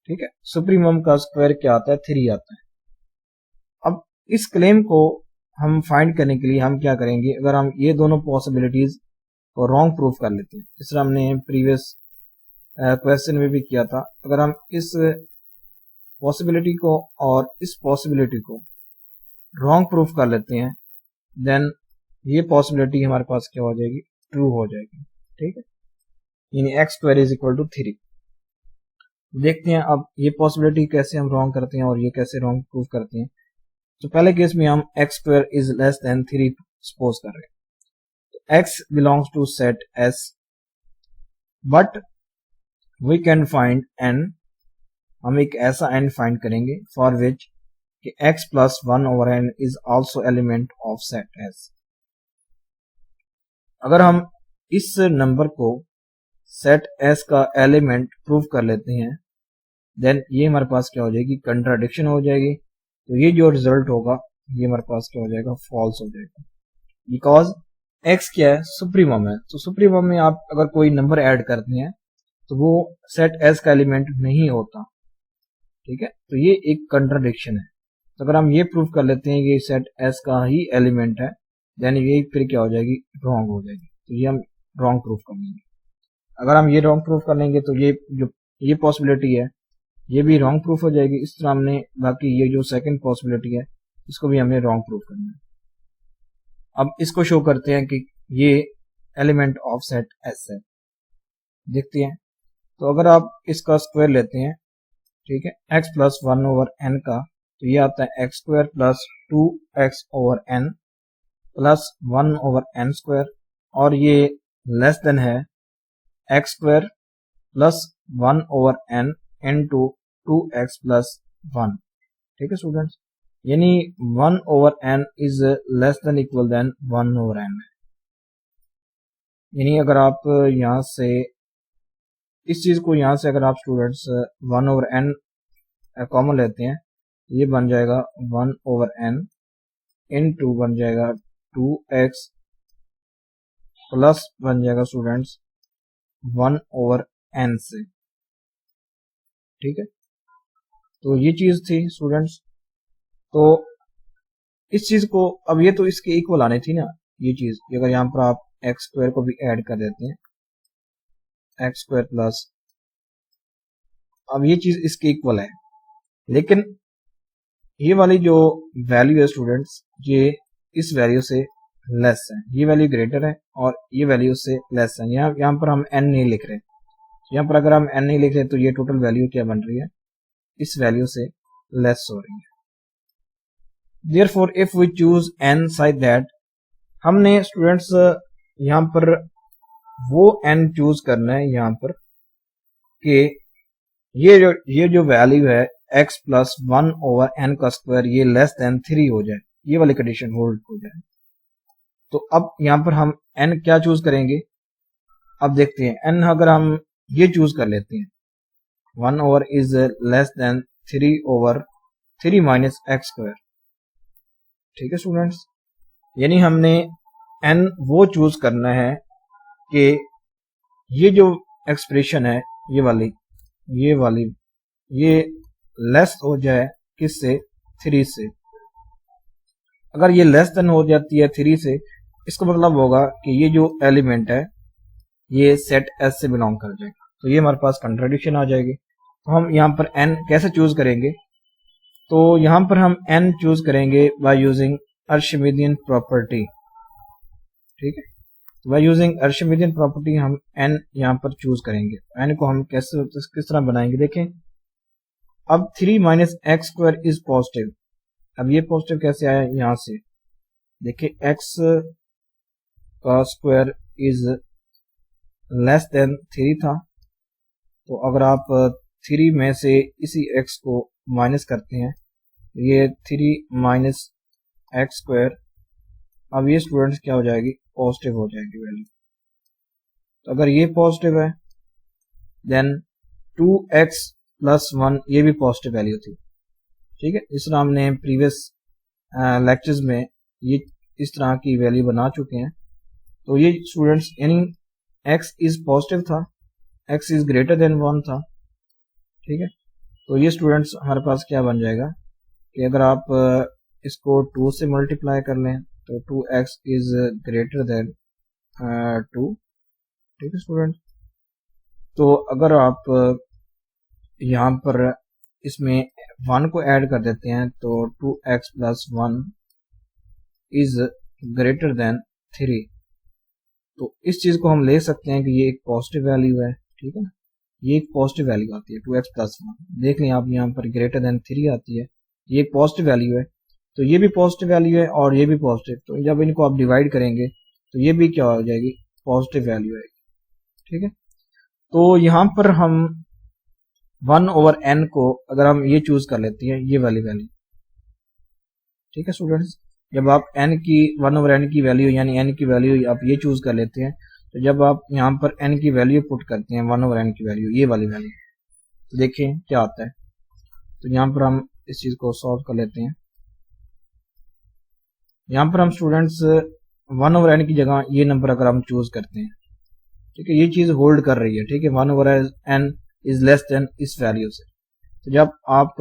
ठीक है, सुप्रीमम का स्क्वायर क्या आता है, 3 आता है। अब इस क्लेम को हम फाइंड करने के लिए हम क्या करेंगे, अगर हम ये दोनों पॉसिबिलिटीज को रॉन्ग प्रूफ कर लेते हैं, इस तरह हमने प्रीवियस क्वेश्चन में भी किया था, अगर हम इस पॉसिबिलिटी को और इस पॉसिबिलिटी को रॉन्ग प्रूफ कर लेते हैं, देन ये पॉसिबिलिटी हमारे पास क्या हो जाएगी, ट्रू हो जाएगी, ठीक है, यानी x square is equal to 3। देखते हैं अब ये पॉसिबिलिटी कैसे हम रॉन्ग करते हैं और ये कैसे रॉन्ग प्रूफ करते हैं। तो पहले केस में हम x square is less than 3 suppose कर रहे हैं, तो x belongs to set S, but we can find n, हम एक ऐसा एन फाइंड करेंगे फॉर विच कि x plus 1 over n is also element of set S. अगर हम इस नंबर को सेट एस का एलिमेंट प्रूव कर लेते हैं, देन ये हमारे पास क्या हो जाएगी, कंट्राडिक्शन हो जाएगी। तो ये जो रिजल्ट होगा ये हमारे पास क्या हो जाएगा, फॉल्स हो जाएगा, बिकॉज x क्या है, सुप्रीमम है। तो सुप्रीमम में आप अगर कोई नंबर ऐड करते हैं तो वो सेट एस का एलिमेंट नहीं होता, ठीक है, तो ये एक कंट्राडिक्शन है। तो अगर हम ये प्रूव कर लेते हैं कि सेट एस का ही एलिमेंट है, देन ये फिर क्या हो जाएगी, रॉन्ग हो जाएगी। तो ये हम रॉन्ग प्रूफ कर लेंगे। अगर हम ये रॉन्ग प्रूफ कर लेंगे तो ये जो ये पॉसिबिलिटी है ये भी रॉन्ग प्रूफ हो जाएगी। इस तरह हमने बाकी ये जो सेकंड पॉसिबिलिटी है इसको भी हमें रॉन्ग प्रूफ करना है। अब इसको शो करते हैं कि ये एलिमेंट ऑफ सेट एस है, देखते हैं। तो अगर आप इसका स्क्वायर लेते हैं, ठीक है, x प्लस 1 ओवर n का, तो ये आता है x square plus 2x over n। Plus 1/n², और ये लेस देन है x² plus 1/n into 2x plus 1। ठीक है स्टूडेंट्स, यानी 1/n is less than equal than 1/n। यानी अगर आप यहाँ से इस चीज को यहाँ से अगर आप स्टूडेंट्स 1/n कॉमन लेते हैं, ये बन जाएगा 1/n इंटू बन जाएगा 2x प्लस बन जाएगा स्टूडेंट्स 1/n से। ठीक है, तो ये चीज थी स्टूडेंट्स। तो इस चीज को अब ये तो इसके इक्वल आनी थी ना ये चीज, अगर यहाँ पर आप x² को भी ऐड कर देते हैं, x² प्लस, अब ये चीज इसके इक्वल है, लेकिन ये वाली जो वैल्यू है स्टूडेंट्स, ये इस वैल्यू से लेस है, ये वैल्यू ग्रेटर है और ये वैल्यू से लेस है। यहाँ पर हम n नहीं लिख रहे, यहाँ पर अगर हम n नहीं लिख रहे तो ये टोटल वैल्यू क्या बन रही है, इस वैल्यू से लेस हो रही है। Therefore, if we choose n such that, हमने स्टूडेंट्स यहाँ पर वो n चूज करना है यहाँ पर कि ये जो वैल्यू है x प्लस 1/n का स्क्वायर ये लेस देन 3 हो जाए, ये वाली कंडीशन होल्ड हो जाए। तो अब यहाँ पर हम n क्या चूज करेंगे, अब देखते हैं। n अगर हम ये चूज कर लेते हैं 1 is less then 3/3 minus x²। ठीक है स्टूडेंट्स, यानी हमने n वो चूज करना है कि ये जो एक्सप्रेशन है ये लेस हो जाए किससे, 3 से। अगर ये लेस देन हो जाती है 3 से, इसका मतलब होगा कि ये जो एलिमेंट है ये सेट S से बिलोंग कर जाएगा, तो ये हमारे पास कंट्राडिक्शन आ जाएगी। तो हम यहाँ पर n कैसे चूज करेंगे, तो यहाँ पर हम n चूज करेंगे बाय यूजिंग आर्शिमिडियन प्रॉपर्टी। ठीक है, तो बाय यूजिंग आर्शिमिडियन प्रॉपर्टी हम n यहाँ पर चूज करेंगे। n को हम किस तरह बनाएंगे, देखें। अब 3 माइनस x² इज पॉजिटिव, अब ये पॉजिटिव कैसे आया, यहाँ से देखिए x का स्क्वायर इज लेस देन 3 था, तो अगर आप 3 में से इसी x को माइनस करते हैं, ये 3 माइनस x², अब ये स्टूडेंट्स क्या हो जाएगी, पॉजिटिव हो जाएगी वैल्यू। तो अगर ये पॉजिटिव है देन 2x प्लस 1 ये भी पॉजिटिव वैल्यू थी। ठीक है, इस तरह हमने प्रीवियस लेक्चर्स में ये इस तरह की वैल्यू बना चुके हैं। तो ये स्टूडेंट्स यानी x इज पॉजिटिव था, x इज ग्रेटर देन 1 था। ठीक है, तो ये स्टूडेंट्स हमारे पास क्या बन जाएगा कि अगर आप इसको 2 से मल्टीप्लाई कर लें तो 2x इज ग्रेटर देन 2। ठीक है स्टूडेंट, तो अगर आप यहाँ पर इसमें 1 को ऐड कर देते हैं तो 2x plus 1 is greater than 3। तो इस चीज को हम ले सकते हैं कि ये एक पॉजिटिव वैल्यू है। ठीक है, ये एक पॉजिटिव वैल्यू आती है 2x प्लस 1, देख लें आप यहाँ पर ग्रेटर देन 3 आती है, ये एक पॉजिटिव वैल्यू है। तो ये भी पॉजिटिव वैल्यू है और ये भी पॉजिटिव, तो जब इनको आप डिवाइड करेंगे तो ये भी क्या हो जाएगी, पॉजिटिव वैल्यू आएगी। ठीक है, तो यहाँ पर हम 1/n को अगर हम ये चूज कर लेते हैं, ये वाली वैल्यू। ठीक है स्टूडेंट्स, जब आप n की 1/n की वैल्यू यानी n की वैल्यू आप ये चूज कर लेते हैं, तो जब आप यहाँ पर n की वैल्यू पुट करते हैं 1/n की वैल्यू ये वाली वैल्यू, तो देखें क्या आता है। तो यहाँ पर हम इस चीज को सॉल्व कर लेते हैं। यहाँ पर हम स्टूडेंट्स 1/n की जगह ये नंबर अगर हम चूज करते हैं, ठीक है, ये चीज होल्ड कर रही है। ठीक है, 1/n इज लेस देन इस वैल्यू से, तो जब आप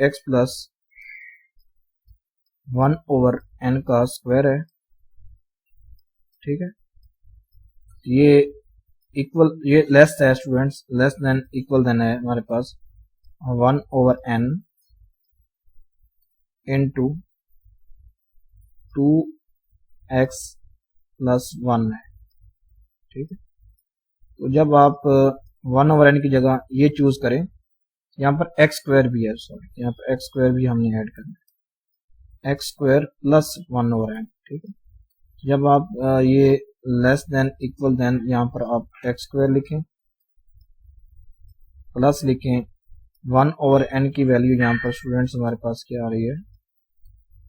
x प्लस 1/n का स्क्वायर है, ठीक है, ये लेस है students, less than equal than है हमारे पास 1/n इंटू 2x प्लस 1 है। ठीक है, तो जब आप 1/n की जगह ये चूज करें, यहाँ पर x² भी है, सॉरी यहाँ पर x² भी हमने ऐड करना है। X square plus 1/n। ठीक है, जब आप ये लेस देन इक्वल देन यहाँ पर आप एक्स स्क्वायर लिखें प्लस लिखें 1/n की वैल्यू यहाँ पर स्टूडेंट्स हमारे पास क्या आ रही है,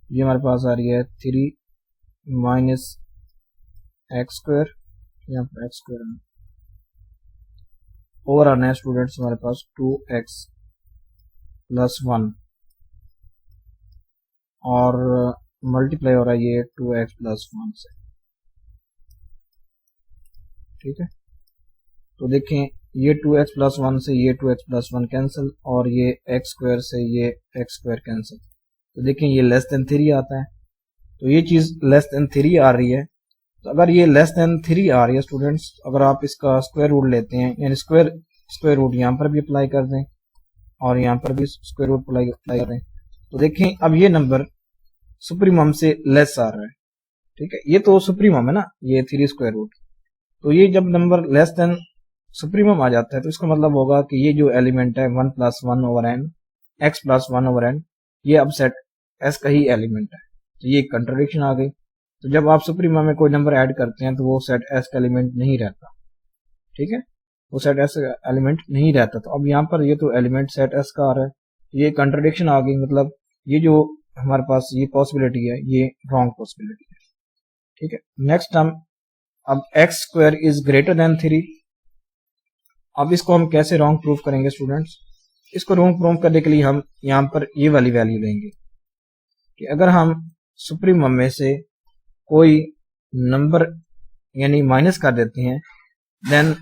ये हमारे पास आ रही है 3 माइनस एक्स स्क्वायर, यहाँ पर एक्स स्क्वायर ओवर आना है स्टूडेंट्स हमारे पास 2x प्लस 1 और मल्टीप्लाई हो रहा है ये 2x प्लस 1 से। ठीक है, तो देखें ये 2x प्लस 1 से ये 2x प्लस 1 कैंसिल और ये x स्क्वायर से ये x स्क्वायर कैंसिल। तो देखें ये लेस देन 3 आता है, तो ये चीज लेस देन 3 आ रही है। तो अगर ये लेस देन 3 आ रही है स्टूडेंट्स, अगर आप इसका स्क्वायर रूट लेते हैं यानी स्क्वायर रूट यहाँ पर भी अप्लाई कर दें और यहाँ पर भी स्क्वायर रूट अप्लाई कर दें, तो देखें अब ये नंबर सुप्रीमम से लेस आ रहा है। ठीक है, ये तो सुप्रीमम है ना, ये 3 स्क्वायर रूट। तो ये जब नंबर लेस देन सुप्रीमम आ जाता है तो इसका मतलब होगा कि ये जो एलिमेंट है 1 plus 1/n x plus 1/n ये अब सेट एस का ही एलिमेंट है। तो ये कंट्राडिक्शन आ गई। तो जब आप सुप्रीमम में कोई नंबर ऐड करते हैं तो वो सेट एस का एलिमेंट नहीं रहता। ठीक है, वो सेट एस का एलिमेंट नहीं रहता। तो अब यहाँ पर ये तो एलिमेंट सेट एस का आ रहा है, ये कंट्राडिक्शन आ गई। मतलब ये जो हमारे पास ये पॉसिबिलिटी है ये रॉन्ग पॉसिबिलिटी है। ठीक है, नेक्स्ट हम अब x square is greater than 3। अब इसको हम कैसे रॉन्ग प्रूव करेंगे स्टूडेंट्स, इसको रॉन्ग प्रूव करने के लिए हम यहाँ पर ये वाली वैल्यू लेंगे कि अगर हम सुप्रीमम में से कोई नंबर यानी माइनस कर देते हैं देन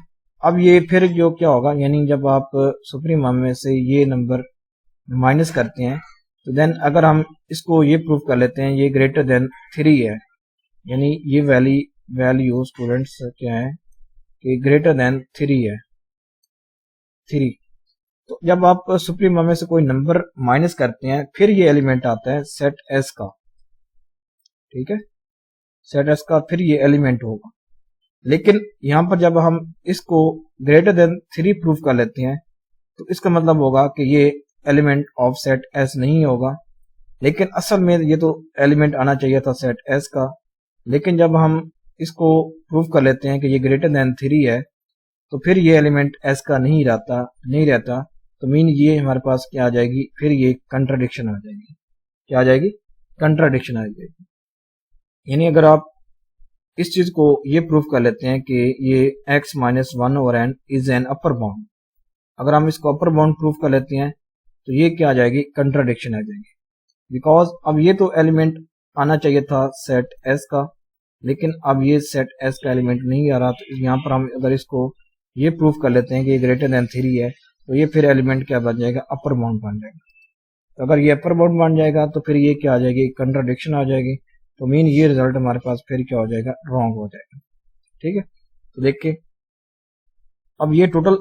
अब ये फिर जो क्या होगा, यानी जब आप सुप्रीमम में से ये नंबर माइनस करते हैं तो देन अगर हम इसको ये प्रूव कर लेते हैं ये ग्रेटर देन 3 है, यानी ये वैल्यू स्टूडेंट्स क्या है कि ग्रेटर देन 3 है 3। तो जब आप सुप्रीमम में से कोई नंबर माइनस करते हैं फिर ये एलिमेंट आता है सेट एस का। ठीक है, सेट एस का फिर ये एलिमेंट होगा। लेकिन यहां पर जब हम इसको ग्रेटर देन 3 प्रूव कर लेते हैं तो इसका मतलब होगा कि ये एलिमेंट ऑफ सेट एस नहीं होगा। लेकिन असल में ये तो एलिमेंट आना चाहिए था सेट एस का। लेकिन जब हम इसको प्रूव कर लेते हैं कि ये ग्रेटर देन 3 है तो फिर ये एलिमेंट एस का नहीं रहता। तो मीन ये हमारे पास क्या आ जाएगी, फिर ये कंट्राडिक्शन आ जाएगी। क्या आ जाएगी, कंट्राडिक्शन आ जाएगी। यानी अगर आप इस चीज को ये प्रूव कर लेते हैं कि ये x minus 1/n is an upper bound, अगर हम इसको अपर बाउंड प्रूव कर लेते हैं तो ये क्या आ जाएगी, कंट्राडिक्शन आ जाएगी। बिकॉज अब ये तो एलिमेंट आना चाहिए था सेट एस का, लेकिन अब ये सेट एस का एलिमेंट नहीं आ रहा। तो यहाँ पर हम अगर इसको ये प्रूव कर लेते हैं कि ये ग्रेटर देन 3 है तो ये फिर एलिमेंट क्या बन जाएगा, अपर बाउंड बन जाएगा। तो अगर ये अपर बाउंड बन जाएगा तो फिर ये क्या आ जाएगी, कंट्राडिक्शन आ जाएगी। तो मीन ये रिजल्ट हमारे पास फिर क्या हो जाएगा, रॉन्ग हो जाएगा। ठीक है, तो देखिए अब ये टोटल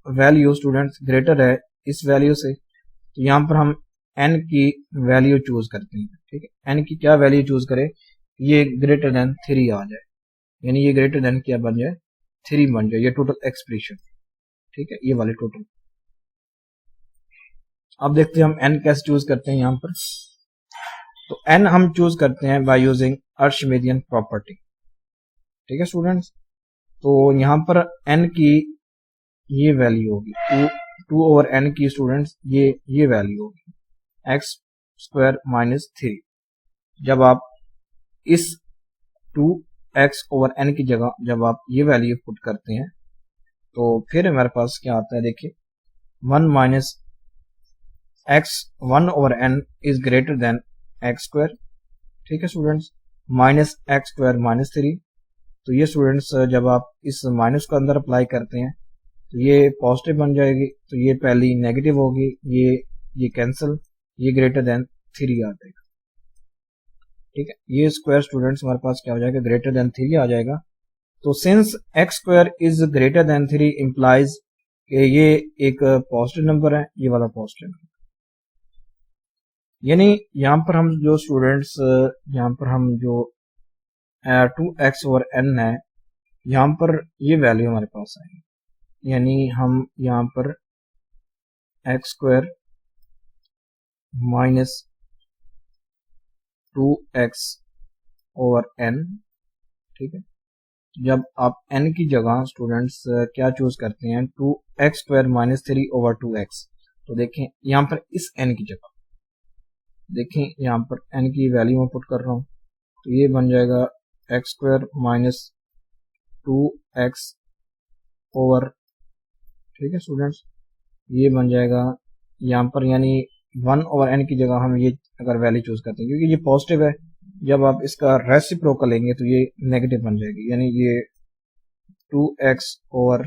वैल्यू स्टूडेंट्स ग्रेटर है इस वैल्यू से, तो यहाँ पर हम n की वैल्यू चूज करते हैं। ठीक है, n की क्या वैल्यू चूज करें, ये ग्रेटर देन 3 आ जाए, यानी ये ग्रेटर देन क्या बन जाए, 3 बन जाए, ये टोटल एक्सप्रेशन। ठीक है, ये वाले टोटल। अब देखते हैं हम n कैसे चूज करते हैं यहाँ पर। तो n हम चूज करते हैं बाय यूजिंग आर्शिमिडियन प्रॉपर्टी। ठीक है स्टूडेंट्स, तो यहाँ पर n की ये वैल्यू होगी 2/n की स्टूडेंट्स ये वैल्यू होगी x स्क्वायर माइनस 3। जब आप इस 2x/n की जगह जब आप ये वैल्यू पुट करते हैं तो फिर हमारे पास क्या आता है, देखिए 1 minus x 1/n is greater then x square. ठीक है students, minus x square minus 3। तो ये स्टूडेंट्स जब आप इस माइनस को अंदर अप्लाई करते हैं तो ये पॉजिटिव बन जाएगी, तो ये पहली नेगेटिव होगी, ये कैंसिल, ये ग्रेटर देन 3 आ जाएगा। ठीक है, ये स्क्वायर स्टूडेंट्स हमारे पास क्या हो जाएगा, ग्रेटर देन 3 आ जाएगा। तो since x square is greater than 3 implies कि ये एक पॉजिटिव नंबर है, ये वाला पॉजिटिव नंबर। यानी यहाँ पर हम जो स्टूडेंट्स यहाँ पर हम जो 2x/n है, यहाँ पर ये वैल्यू हमारे पास आएगी। यानी हम यहाँ पर x square minus 2x over n, ठीक है। जब आप n की जगह स्टूडेंट्स क्या चूज करते हैं, 2x² माइनस 3 ओवर 2x, तो देखें यहाँ पर इस n की जगह देखें यहाँ पर n की वैल्यू मैं पुट कर रहा हूँ, तो ये बन जाएगा x² माइनस 2x ओवर, ठीक है स्टूडेंट्स, ये बन जाएगा यहाँ पर, यानी 1 ओवर n की जगह हम ये अगर वैल्यू चूज करते हैं, क्योंकि ये पॉजिटिव है, जब आप इसका रेसिप्रोकल लेंगे तो ये नेगेटिव बन जाएगी, यानी ये 2x ओवर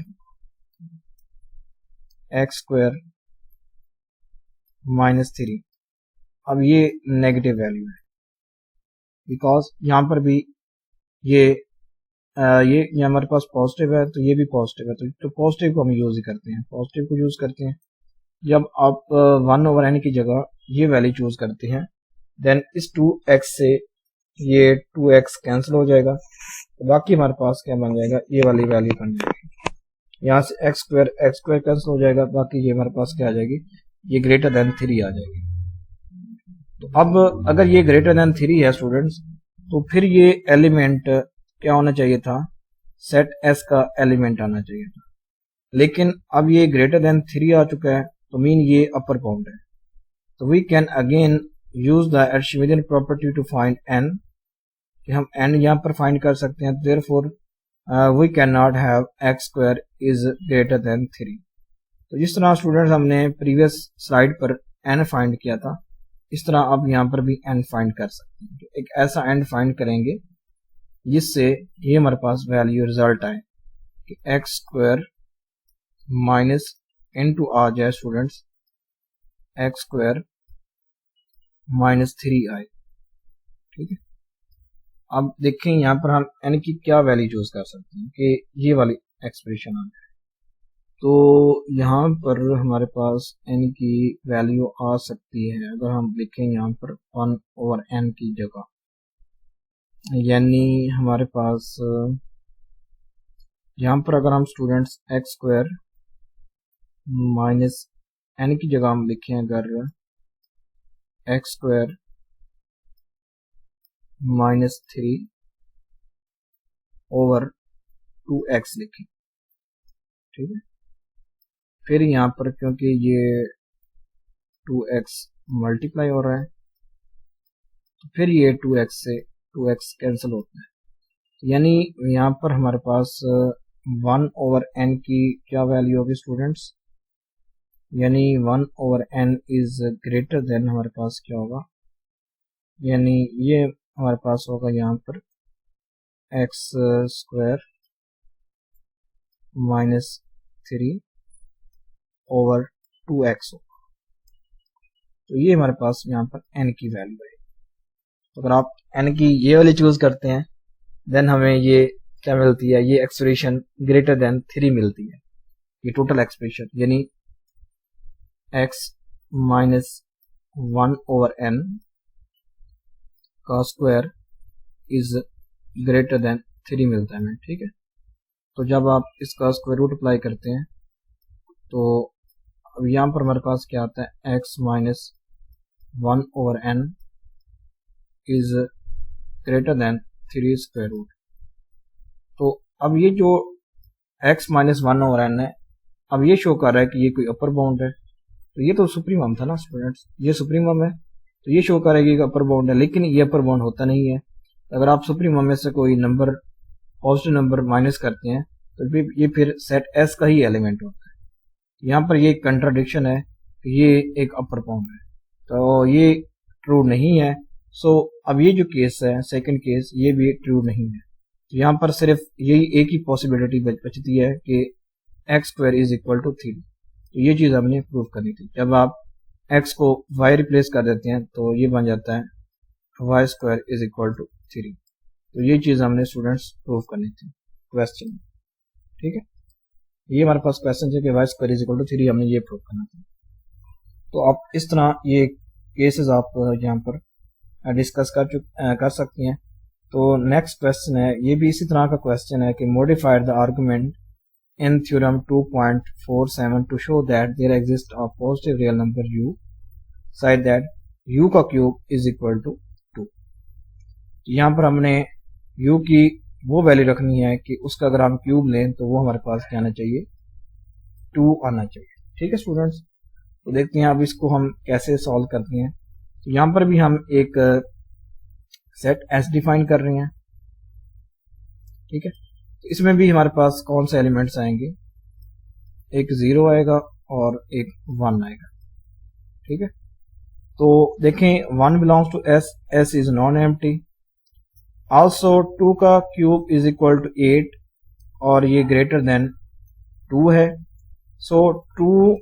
x² माइनस 3, अब ये नेगेटिव वैल्यू है, बिकॉज यहाँ पर भी ये हमारे पास पॉजिटिव है, तो ये भी पॉजिटिव है, तो पॉजिटिव को हम यूज ही करते हैं, पॉजिटिव को यूज करते हैं। जब आप 1 ओवर n की जगह ये वैल्यू चूज करते हैं, देन इस 2x से ये 2x कैंसिल हो जाएगा, तो बाकी हमारे पास क्या बन जाएगा, ये वाली वैल्यू बन जाएगी, यहाँ से x² कैंसिल हो जाएगा, बाकी ये हमारे पास क्या आ जाएगी, ये ग्रेटर देन 3 आ जाएगी। तो अब अगर ये ग्रेटर देन 3 है स्टूडेंट्स, तो फिर ये एलिमेंट क्या होना चाहिए था, सेट S का एलिमेंट आना चाहिए था, लेकिन अब ये ग्रेटर देन 3 आ चुका है, तो मीन ये अपर बाउंड है, तो we can again use the Archimedean property to find n, कि हम n यहाँ पर फाइंड कर सकते हैं, therefore we can not have x² is greater than 3। तो जिस तरह स्टूडेंट्स हमने प्रीवियस स्लाइड पर n फाइंड किया था, इस तरह आप यहाँ पर भी n फाइंड कर सकते हैं, तो एक ऐसा n फाइंड करेंगे जिससे ये हमारे पास वैल्यू रिजल्ट आए कि x² माइनस इनटू आ जाए स्टूडेंट्स x² माइनस 3 आए, ठीक है। अब देखें यहाँ पर हम n की क्या वैल्यू चूज कर सकते हैं कि ये वाली एक्सप्रेशन आ जाए, तो यहाँ पर हमारे पास n की वैल्यू आ सकती है, अगर हम देखें यहाँ पर 1 ओवर n की जगह, यानी हमारे पास यहाँ पर अगर हम स्टूडेंट्स x² माइनस n की जगह हम लिखें अगर x² माइनस 3 ओवर 2x लिखें, ठीक है। फिर यहाँ पर क्योंकि ये 2x मल्टीप्लाई हो रहा है, तो फिर ये 2x से 2x कैंसिल होता है, यानी यहाँ पर हमारे पास 1 ओवर n की क्या वैल्यू होगी स्टूडेंट्स, यानी 1 over n is greater then हमारे पास क्या होगा, यानी ये हमारे पास होगा यहाँ पर x² माइनस 3 ओवर 2x होगा, तो ये हमारे पास यहाँ पर n की वैल्यू है। तो अगर आप n की ये वाली चूज करते हैं, देन हमें ये क्या मिलती है, ये एक्सप्रेशन ग्रेटर देन 3 मिलती है, ये टोटल एक्सप्रेशन, यानी x माइनस 1 ओवर n का स्क्वायर इज ग्रेटर देन 3 मिलता है हमें, ठीक है। तो जब आप इसका स्क्वायर रूट अप्लाई करते हैं, तो अब यहाँ पर हमारे पास क्या आता है, x minus 1 over n is greater than 3 square root. तो अब ये जो x माइनस 1 ओवर n है, अब ये शो कर रहा है कि ये कोई अपर बाउंड है, तो ये तो सुप्रीमम था ना स्टूडेंट्स, ये सुप्रीमम है, तो ये शो करेगा कि अपर बाउंड है, लेकिन ये अपर बाउंड होता नहीं है। अगर आप सुप्रीमम में से कोई नंबर पॉजिटिव नंबर माइनस करते हैं, तो ये फिर सेट S का ही एलिमेंट होता है। यहाँ पर ये कंट्राडिक्शन है कि ये एक अपर बाउंड है, तो ये ट्रू नहीं है। सो अब ये जो केस है सेकंड केस, ये भी ट्रू नहीं है, तो यहाँ पर सिर्फ यही एक ही पॉसिबिलिटी बचती है कि x² इज इक्वल टू 3। तो ये चीज हमने प्रूव करनी थी, जब आप x को y रिप्लेस कर देते हैं तो ये बन जाता है y² इज इक्वल टू 3। तो ये चीज हमने स्टूडेंट्स प्रूव करनी थी क्वेश्चन, ठीक है। ये हमारे पास क्वेश्चन है कि y² इज इक्वल टू 3, हमने ये प्रूव करना था। तो आप इस तरह ये केसेस आप यहाँ पर डिस्कस कर सकते हैं। तो नेक्स्ट क्वेश्चन है, ये भी इसी तरह का क्वेश्चन है कि modified the argument in theorem 2.47 to show that there exists a positive real number u such that u का क्यूब is equal to 2। यहाँ पर हमने u की वो वैल्यू रखनी है कि उसका अगर हम क्यूब लें तो वो हमारे पास क्या आना चाहिए, 2 आना चाहिए। ठीक है स्टूडेंट्स, तो देखते हैं अब इसको हम कैसे सॉल्व करते हैं। तो यहाँ पर भी हम एक सेट एस डिफाइन कर रहे हैं। ठीक है, तो इसमें भी हमारे पास कौन से एलिमेंट्स आएंगे, एक 0 आएगा और एक 1 आएगा। ठीक है, तो देखें 1 belongs to S, S is non empty. Also 2 का क्यूब इज इक्वल टू 8 और ये ग्रेटर देन 2 है। सो 2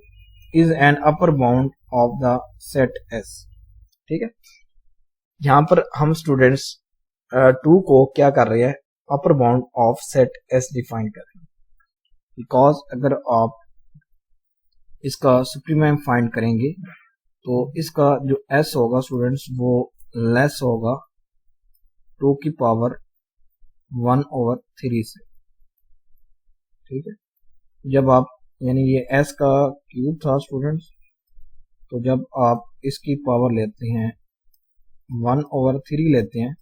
is an upper bound of the set S. ठीक है, यहां पर हम स्टूडेंट्स 2 को क्या कर रहे हैं, upper bound of set S define कर रहे हैं। बिकॉज अगर आप इसका सुप्रीमम फाइंड करेंगे तो इसका जो एस होगा स्टूडेंट्स वो लेस होगा 2 की पावर 1/3 से। ठीक है, जब आप यानी ये एस का क्यूब था स्टूडेंट्स, तो जब आप इसकी पावर लेते हैं 1/3 लेते हैं,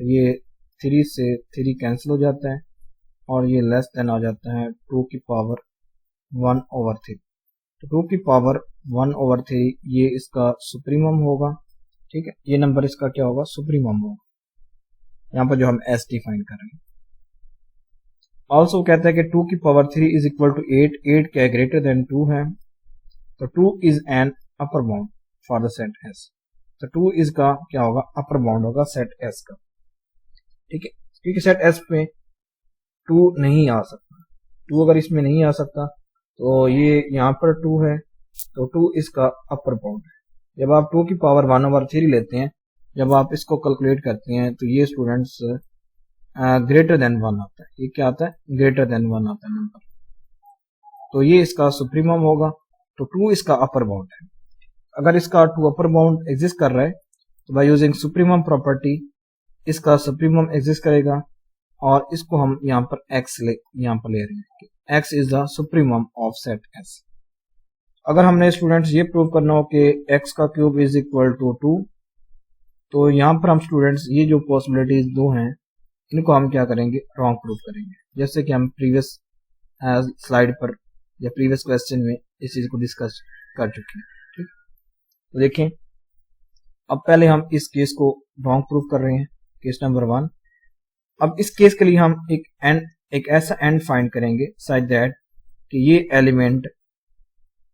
ये 3 से 3 कैंसिल हो जाता है और ये लेस देन आ जाता है 2 की पावर 1/3। तो 2 की पावर 1/3 ये इसका सुप्रीमम होगा। ठीक है, ये नंबर इसका क्या होगा, सुप्रीमम होगा, यहाँ पर जो हम एस डिफाइन कर रहे हैं। ऑल्सो कहता है कि 2 की पावर 3 इज इक्वल टू 8, 8 क्या ग्रेटर देन 2 है, तो 2 is an upper bound for the set S. तो 2 इसका क्या होगा, अपर बाउंड होगा सेट एस का। ठीक है, क्योंकि सेट एस पे 2 नहीं आ सकता, 2 अगर इसमें नहीं आ सकता तो ये यहाँ पर 2 है, तो 2 इसका अपर बाउंड है। जब आप 2 की पावर 1/3 लेते हैं, जब आप इसको कैलकुलेट करते हैं तो ये स्टूडेंट्स ग्रेटर देन 1 आता है। ये क्या आता है, ग्रेटर देन 1 आता है नंबर, तो ये इसका सुप्रीमम होगा। तो 2 इसका अपर बाउंड है। अगर इसका 2 अपर बाउंड एग्जिस्ट कर रहा है तो बाय यूजिंग सुप्रीमम प्रॉपर्टी इसका सुप्रीमम एग्जिस्ट करेगा और इसको हम यहाँ पर x यहाँ पर ले रहे हैं, x is the supremum of set s। अगर हमने स्टूडेंट्स ये प्रूव करना हो कि x का क्यूब इज इक्वल टू 2, तो यहाँ पर हम स्टूडेंट्स ये जो पॉसिबिलिटीज दो हैं इनको हम क्या करेंगे, रॉन्ग प्रूव करेंगे, जैसे कि हम प्रीवियस स्लाइड पर या प्रीवियस क्वेश्चन में इस चीज को डिस्कस कर चुके हैं। ठीक, तो देखें अब पहले हम इस केस को रॉन्ग प्रूव कर रहे हैं, केस नंबर 1। अब इस केस के लिए हम एक ऐसा एंड फाइंड करेंगे सच दैट कि ये एलिमेंट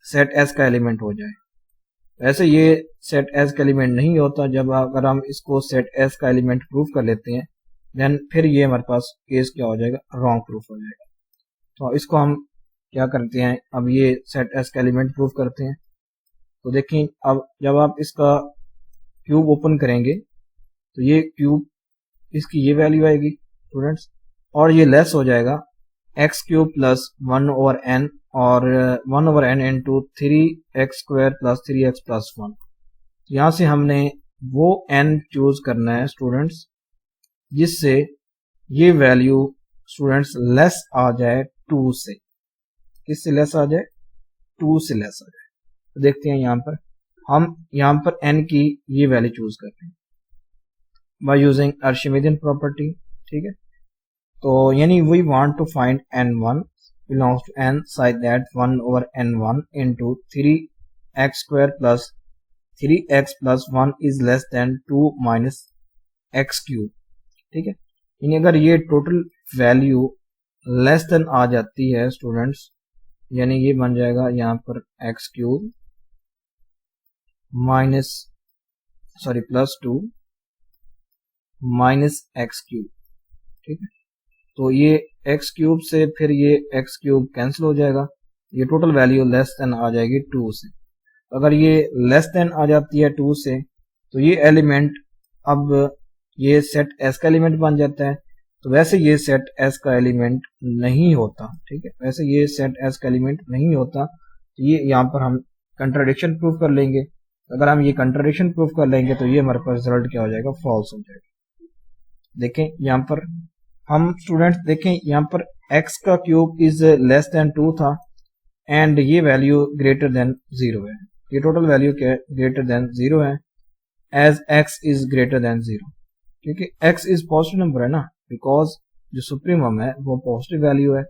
सेट एस का एलिमेंट हो जाए। वैसे ये सेट एस का एलिमेंट नहीं होता, जब अगर हम इसको सेट एस का एलिमेंट प्रूव कर लेते हैं देन फिर ये हमारे पास केस क्या हो जाएगा, रॉन्ग प्रूफ हो जाएगा। तो इसको हम क्या करते हैं, अब ये सेट एस का एलिमेंट प्रूव करते हैं। तो देखें अब जब आप इसका क्यूब ओपन करेंगे तो ये क्यूब इसकी ये वैल्यू आएगी स्टूडेंट्स, और ये लेस हो जाएगा एक्स क्यूब प्लस 1/n और 1/n into 3x² plus 3x plus 1। यहाँ से हमने वो n चूज करना है स्टूडेंट्स जिससे ये वैल्यू स्टूडेंट्स लेस आ जाए 2 से। किससे लेस आ जाए, 2 से लेस आ जाए। तो देखते हैं यहाँ पर हम यहाँ पर n की ये वैल्यू चूज करते हैं बाय यूजिंग आर्शिमिडियन प्रॉपर्टी। ठीक है, तो यानी we want to find n1 belongs to n such that 1/n1 into 3x² plus 3x plus 1 is less than 2 minus x cube। ठीक है, यानी अगर ये टोटल वैल्यू लेस देन आ जाती है स्टूडेंट्स, यानी ये बन जाएगा यहाँ पर x cube plus 2 minus x cube. ठीक है, तो ये एक्स क्यूब से फिर ये एक्स क्यूब कैंसिल हो जाएगा, ये टोटल वैल्यू लेस देन आ जाएगी 2 से। अगर ये लेस देन आ जाती है 2 से तो ये एलिमेंट अब ये सेट एस का एलिमेंट बन जाता है। तो वैसे ये सेट एस का एलिमेंट नहीं होता। ठीक है, वैसे ये सेट एस का एलिमेंट नहीं होता, तो ये यहाँ पर हम कंट्राडिक्शन प्रूव कर लेंगे। अगर हम ये कंट्राडिक्शन प्रूव कर लेंगे तो ये हमारे पास रिजल्ट क्या हो जाएगा, फॉल्स हो जाएगा। देखें यहाँ पर हम स्टूडेंट्स देखें यहाँ पर x का क्यूब इज लेस देन 2 था एंड ये वैल्यू ग्रेटर देन 0 है। ये टोटल वैल्यू क्या है, ग्रेटर देन 0 है as x is greater than 0, क्योंकि x इज पॉजिटिव नंबर है ना, बिकॉज जो सुप्रीमम है वो पॉजिटिव वैल्यू है।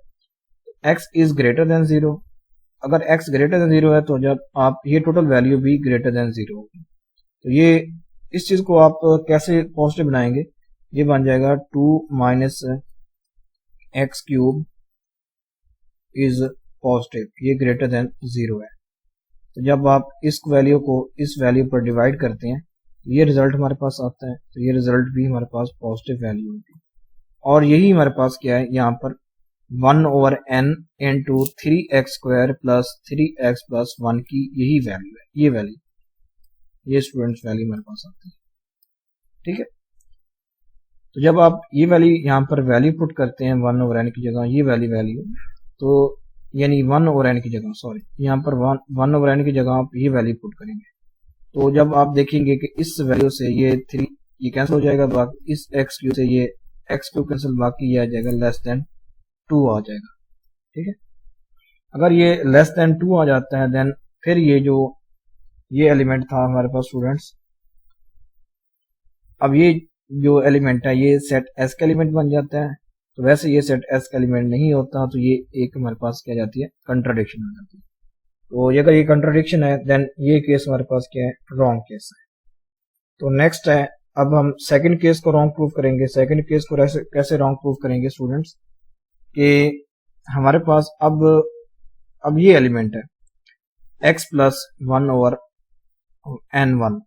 x इज ग्रेटर देन 0, अगर x ग्रेटर देन 0 है तो जब आप ये टोटल वैल्यू भी ग्रेटर देन 0 होगी। तो ये इस चीज को आप कैसे पॉजिटिव बनाएंगे, ये बन जाएगा 2 minus x cube is positive, ये ग्रेटर देन 0 है। तो जब आप इस वैल्यू को इस वैल्यू पर डिवाइड करते हैं ये रिजल्ट हमारे पास आता है, तो ये रिजल्ट भी हमारे पास पॉजिटिव वैल्यू होगी। और यही हमारे पास क्या है, यहाँ पर 1/n into 3x² plus 3x plus 1 की यही वैल्यू है, ये वैल्यू, ये स्टूडेंट्स वैल्यू हमारे पास आती है। ठीक है, तो जब आप ये वैल्यू यहाँ पर वैल्यू पुट करते हैं 1/n की जगह ये वैल्यू, तो यानी 1/n की जगह, सॉरी यहाँ पर 1/n की जगह आप ये वैल्यू पुट करेंगे, तो जब आप देखेंगे कि इस वैल्यू से ये 3 ये कैंसिल हो जाएगा, बाकी इस x क्यूब से ये x क्यूब कैंसिल, बाकी ये आ जाएगा लेस देन 2 आ जाएगा। ठीक है, अगर ये लेस देन 2 आ जाता है देन फिर ये जो ये एलिमेंट था हमारे पास स्टूडेंट्स, अब ये जो एलिमेंट है ये सेट S का एलिमेंट बन जाता है। तो वैसे ये सेट S का एलिमेंट नहीं होता, तो ये एक हमारे पास क्या जाती है, कंट्राडिक्शन हो जाती है। तो अगर ये कंट्राडिक्शन है देन ये केस हमारे पास क्या है, रॉन्ग केस है। तो नेक्स्ट है, अब हम सेकंड केस को रॉन्ग प्रूव करेंगे। सेकंड केस को कैसे रॉन्ग प्रूव करेंगे स्टूडेंट्स, कि हमारे पास अब ये एलिमेंट है x प्लस 1/n1।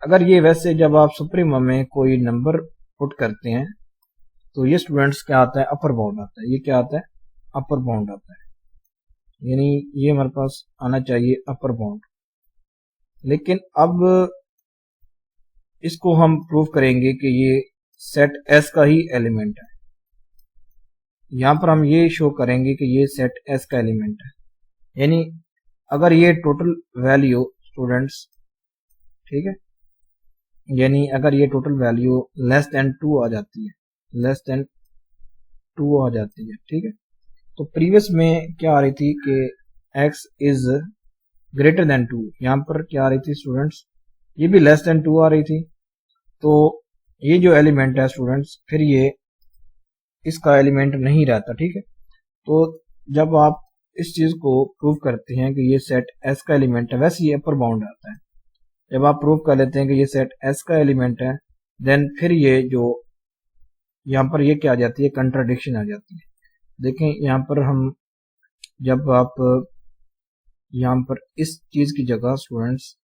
अगर ये वैसे जब आप सुप्रीमम में कोई नंबर पुट करते हैं तो ये स्टूडेंट्स क्या आता है, अपर बाउंड आता है। ये क्या आता है, अपर बाउंड आता है, यानी ये हमारे पास आना चाहिए अपर बाउंड। लेकिन अब इसको हम प्रूव करेंगे कि ये सेट S का ही एलिमेंट है। यहां पर हम ये शो करेंगे कि ये सेट S का एलिमेंट है, यानी अगर ये टोटल वैल्यू स्टूडेंट्स, ठीक है, यानी अगर ये टोटल वैल्यू लेस देन 2 आ जाती है, लेस देन 2 आ जाती है, ठीक है, तो प्रीवियस में क्या आ रही थी कि x इज ग्रेटर देन 2, यहां पर क्या आ रही थी स्टूडेंट्स, ये भी लेस देन 2 आ रही थी। तो ये जो एलिमेंट है स्टूडेंट्स फिर ये इसका एलिमेंट नहीं रहता। ठीक है, तो जब आप इस चीज को प्रूव करते हैं कि ये सेट S का एलिमेंट है, वैसे ये अपर बाउंड आता है। जब आप प्रूव कर लेते हैं कि ये सेट S का एलिमेंट है देन फिर ये जो यहाँ पर ये क्या आ जाती है, कंट्राडिक्शन आ जाती है। देखें यहाँ पर हम जब आप यहाँ पर इस चीज की जगह स्टूडेंट्स,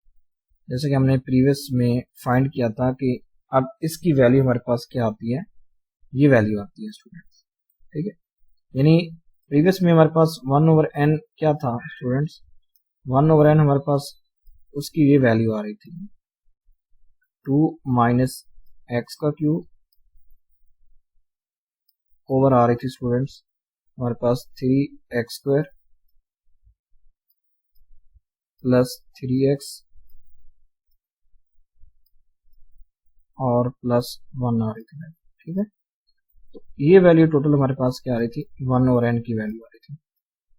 जैसे कि हमने प्रीवियस में फाइंड किया था कि अब इसकी वैल्यू हमारे पास क्या आती है, ये वैल्यू आती है स्टूडेंट्स। ठीक है, यानी प्रीवियस में हमारे पास 1/n क्या था स्टूडेंट्स, 1/n हमारे पास उसकी ये वैल्यू आ रही थी 2 माइनस एक्स का क्यूब ओवर आ रही थी स्टूडेंट्स हमारे पास 3x² प्लस 3x और प्लस 1 आ रही थी। ठीक है, तो ये वैल्यू टोटल हमारे पास क्या आ रही थी, 1/n की वैल्यू आ रही थी।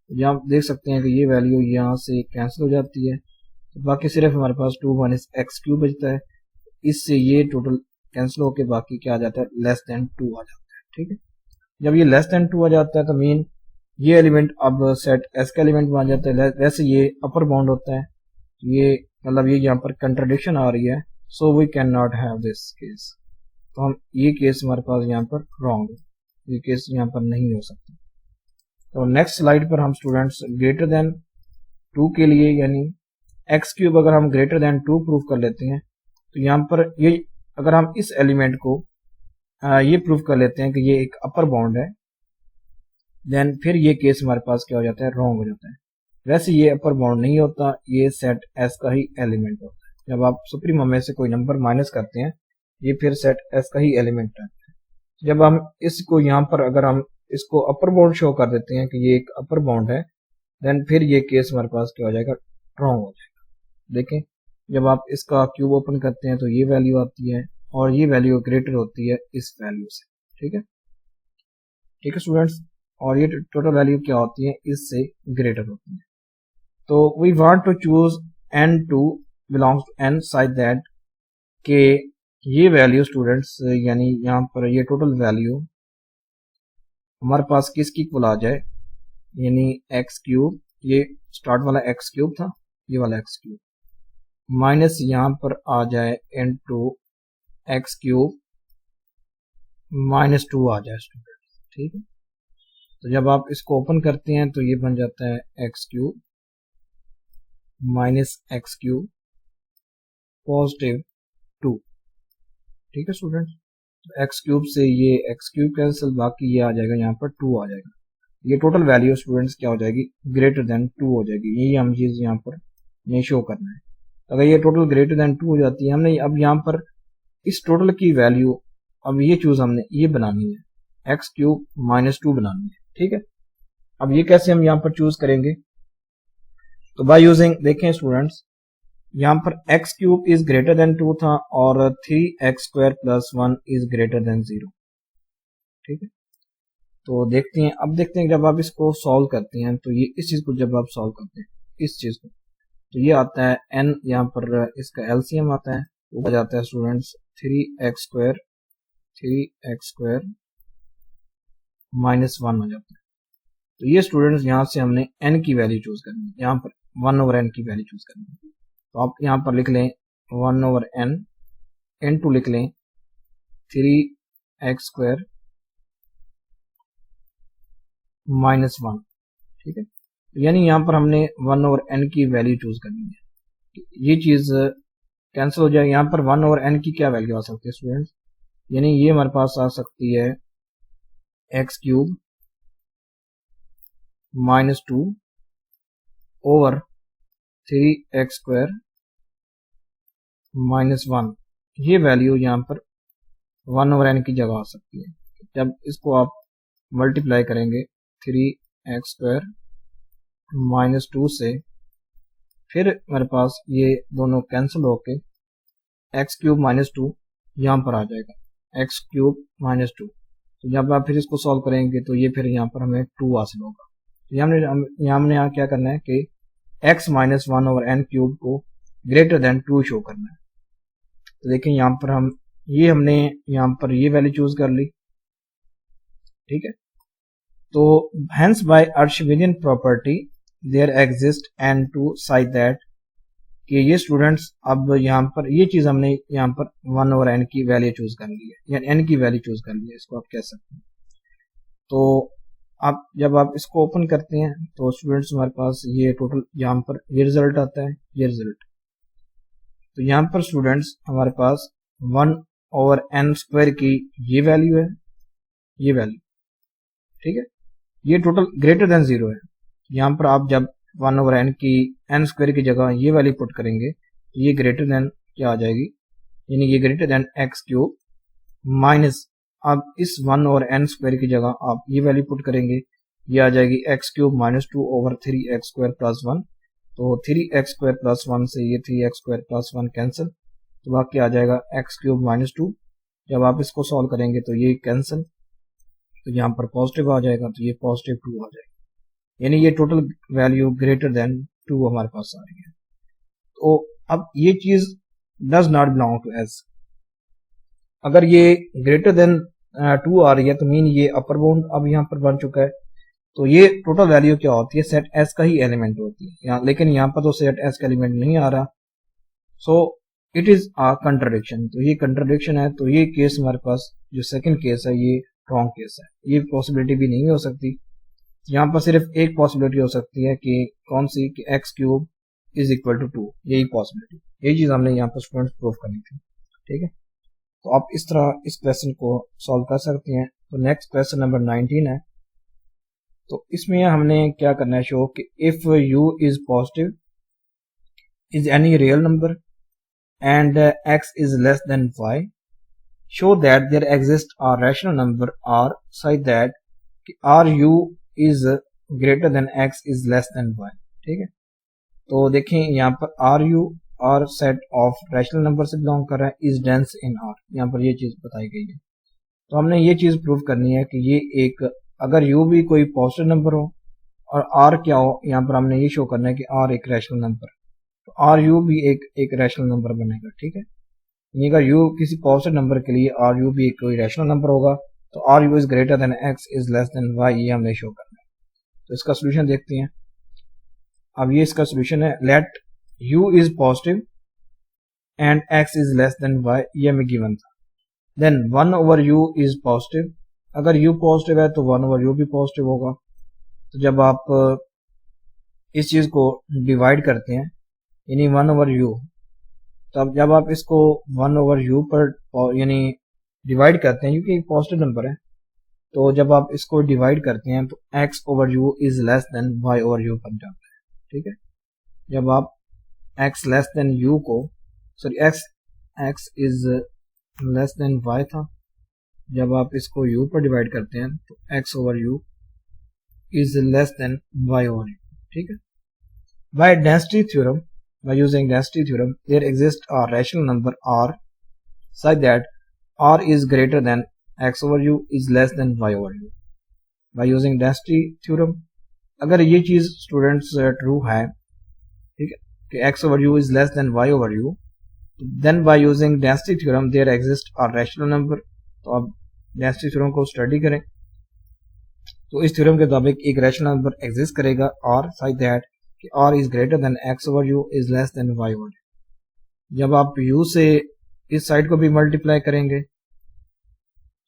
यहाँ आप देख सकते हैं कि ये वैल्यू यहाँ से कैंसिल हो जाती है, तो बाकी सिर्फ हमारे पास 2 माइनस एक्स क्यूब बचता है। इससे ये टोटल कैंसिल होके बाकी क्या आ जाता है, लेस देन 2 आ जाता है। ठीक है, जब ये लेस देन 2 आ जाता है तो मीन ये एलिमेंट अब सेट S का एलिमेंट बन जाता है, वैसे ये अपर बाउंड होता है। ये मतलब ये यहाँ पर कंट्राडिक्शन आ रही है, so we can not have this case. तो हम ये केस हमारे पास यहाँ पर रॉन्ग है, ये केस यहाँ पर नहीं हो सकता। तो नेक्स्ट स्लाइड पर हम स्टूडेंट्स ग्रेटर देन 2 के लिए, यानी एक्स क्यूब अगर हम ग्रेटर देन 2 प्रूव कर लेते हैं, तो यहाँ पर ये अगर हम इस एलिमेंट को ये प्रूव कर लेते हैं कि ये एक अपर बाउंड है, देन फिर ये केस हमारे पास क्या हो जाता है, रॉन्ग हो जाता है। वैसे ये अपर बाउंड नहीं होता, ये सेट S का ही एलिमेंट होता है। जब आप सुप्रीमम में से कोई नंबर माइनस करते हैं ये फिर सेट S का ही एलिमेंट है। जब हम इसको यहाँ पर अगर हम इसको अपर बाउंड शो कर देते हैं कि ये एक अपर बाउंड है, देन फिर ये केस हमारे पास क्या हो जाएगा, रॉन्ग हो जाएगा। देखें जब आप इसका क्यूब ओपन करते हैं तो ये वैल्यू आती है और ये वैल्यू ग्रेटर होती है इस वैल्यू से। ठीक है, ठीक है स्टूडेंट्स, और ये टोटल वैल्यू क्या होती है, इससे ग्रेटर होती है। तो we want to choose n2 belongs to n such that k ये वैल्यू स्टूडेंट्स यानी यहाँ पर ये टोटल वैल्यू हमारे पास किसकी इक्वल आ जाए, यानी एक्स क्यूब, ये स्टार्ट वाला एक्स क्यूब था, ये वाला एक्स क्यूब माइनस यहाँ पर आ जाए इनटू एक्स क्यूब -2 आ जाए स्टूडेंट। ठीक है, तो जब आप इसको ओपन करते हैं तो ये बन जाता है x cube minus x cube +2। ठीक है स्टूडेंट, तो एक्स क्यूब से ये एक्स क्यूब कैंसिल, बाकी ये आ जाएगा यहाँ पर 2 आ जाएगा। ये टोटल वैल्यू स्टूडेंट्स क्या हो जाएगी, ग्रेटर देन 2 हो जाएगी। यही हम चीज यहाँ पर नहीं शो करना है। अगर ये टोटल ग्रेटर देन 2 हो जाती है, हमने अब यहाँ पर इस टोटल की वैल्यू अब ये चूज हमने ये बनानी है, एक्स क्यूब -2 बनानी है। ठीक है, अब ये कैसे हम यहाँ पर चूज करेंगे, तो बाय यूजिंग, देखें स्टूडेंट्स यहाँ पर x cube is greater then 2 था और 3x² + 1 इज ग्रेटर देन 0। ठीक है, तो देखते हैं, अब देखते हैं जब आप इसको सॉल्व करते हैं तो ये इस चीज को जब आप सॉल्व करते हैं इस चीज को, तो ये आता है n, यहाँ पर इसका एलसीएम आता है, ऊपर जाता है स्टूडेंट्स 3x² -1 हो जाता है। तो ये स्टूडेंट्स यहाँ से हमने n की वैल्यू चूज करनी है, यहाँ पर 1/n की वैल्यू चूज करनी है। तो आप यहाँ पर लिख लें 1/n इनटू लिख लें 3x² -1। ठीक है, यानी यहाँ पर हमने 1/n की वैल्यू चूज करनी है। ये चीज कैंसिल हो जाए, यहाँ पर 1/n की क्या वैल्यू आ सकती है स्टूडेंट्स, यानी ये हमारे पास आ सकती है एक्स क्यूब -2 ओवर 3x² -1। ये वैल्यू यहाँ पर 1/n की जगह आ सकती है। जब इसको आप मल्टीप्लाई करेंगे 3x² -2 से, फिर मेरे पास ये दोनों कैंसिल होके एक्स क्यूब -2 यहाँ पर आ जाएगा, एक्स क्यूब -2। तो जब आप फिर इसको सॉल्व करेंगे तो ये फिर यहाँ पर हमें 2 हासिल होगा। तो हमने यहाँ क्या करना है कि x -1/n³ को ग्रेटर देन 2 शो करना है। तो देखें यहाँ पर हमने यहाँ पर ये वैल्यू चूज कर ली। ठीक है, तो hence by Archimedean property there exists n2 such that कि ये स्टूडेंट्स अब यहाँ पर ये चीज हमने यहाँ पर 1/n की वैल्यू चूज कर ली है, या n की वैल्यू चूज कर ली है, इसको आप कह सकते हैं। तो आप जब आप इसको ओपन करते हैं तो स्टूडेंट्स हमारे पास ये टोटल यहाँ पर ये रिजल्ट आता है, ये रिजल्ट। तो यहाँ पर स्टूडेंट्स हमारे पास 1/n² की ये वैल्यू है, ये वैल्यू। ठीक है, ये टोटल ग्रेटर देन 0 है। यहाँ पर आप जब 1/n की n² की जगह ये वैल्यू पुट करेंगे, ये ग्रेटर देन क्या आ जाएगी, यानी ये greater than x cube minus, अब इस 1/n² की जगह आप ये वैल्यू पुट करेंगे, ये आ जाएगी एक्स क्यूब -2 ओवर 3x² + 1। तो 3x² + 1 से ये 3x² + 1 कैंसिल, तो बाकी आ जाएगा एक्स क्यूब -2। जब आप इसको सॉल्व करेंगे तो ये कैंसिल, तो यहाँ पर पॉजिटिव आ जाएगा, तो ये +2 आ जाएगा, यानी ये टोटल वैल्यू ग्रेटर देन 2 हमारे पास आ रही है। तो अब ये चीज does not belong to S. अगर ये ग्रेटर देन 2 आ रही है तो मीन ये अपर बाउंड अब यहाँ पर बन चुका है। तो ये टोटल वैल्यू क्या होती है, सेट एस का ही एलिमेंट होती है, लेकिन यहाँ पर तो सेट एस का एलिमेंट नहीं आ रहा, so it is a contradiction. तो ये कंट्राडिक्शन है, तो ये केस हमारे पास जो सेकंड केस है ये रॉन्ग केस है, ये पॉसिबिलिटी भी नहीं हो सकती। यहाँ पर सिर्फ एक पॉसिबिलिटी हो सकती है कि कौन सी, कि x cube is equal to 2, यही पॉसिबिलिटी, यही चीज हमने यहाँ पर स्टूडेंट्स प्रूव करनी थी। ठीक है, तो आप इस तरह इस क्वेश्चन को सॉल्व कर सकते हैं। तो नेक्स्ट क्वेश्चन नंबर 19 है। तो इसमें हमने क्या करना है, शो कि if u is positive is any real number and x is less than y, show that there exists a rational number r such that ru is greater than x is less than y। ठीक है, तो देखें यहाँ पर ru और set of rational number से belong कर रहा है, इज डेंस इन r, यहाँ पर ये चीज बताई गई है। तो हमने ये चीज प्रूव करनी है कि ये एक, अगर u भी कोई पॉजिटिव नंबर हो और r क्या हो, यहाँ पर हमने ये शो करना है कि r एक रैशनल नंबर, तो ru भी एक रैशनल नंबर बनेगा। ठीक है, यानी अगर यू किसी पॉजिटिव नंबर के लिए आर यू भी कोई रैशनल नंबर होगा तो r u is greater than x is less than y, ये हमने शो करना है। तो इसका सोल्यूशन देखते हैं। अब ये इसका सोल्यूशन है, let u is positive and x is less than y, ये हमें गिवन था। Then 1 over u is positive, अगर यू पॉजिटिव है तो 1 ओवर यू भी पॉजिटिव होगा। तो जब आप इस चीज को डिवाइड करते हैं यानी 1 ओवर यू, तब जब आप इसको 1 ओवर यू पर यानी डिवाइड करते हैं क्योंकि एक पॉजिटिव नंबर है, तो जब आप इसको डिवाइड करते हैं तो x over u is less than y over you बन जाता है। ठीक है, जब आप x लेस देन u को sorry x is less than y था, जब आप इसको u पर डिवाइड करते हैं तो x over u is less than y over u। ठीक है, by density theorem, by using density theorem, there exists a rational number r such that r is greater than x over u is less than y over u. By using density theorem, अगर ये चीज students true है, ठीक है, कि x over u is less than y over u, then by using density theorem there exists a rational number. तो अब density theorem को स्टडी करें तो इस थ्योरम के मुताबिक एक रैशनल नंबर एग्जिस्ट करेगा r such that कि r is greater than x over u is less than y over u. जब आप u से इस साइड को भी मल्टीप्लाई करेंगे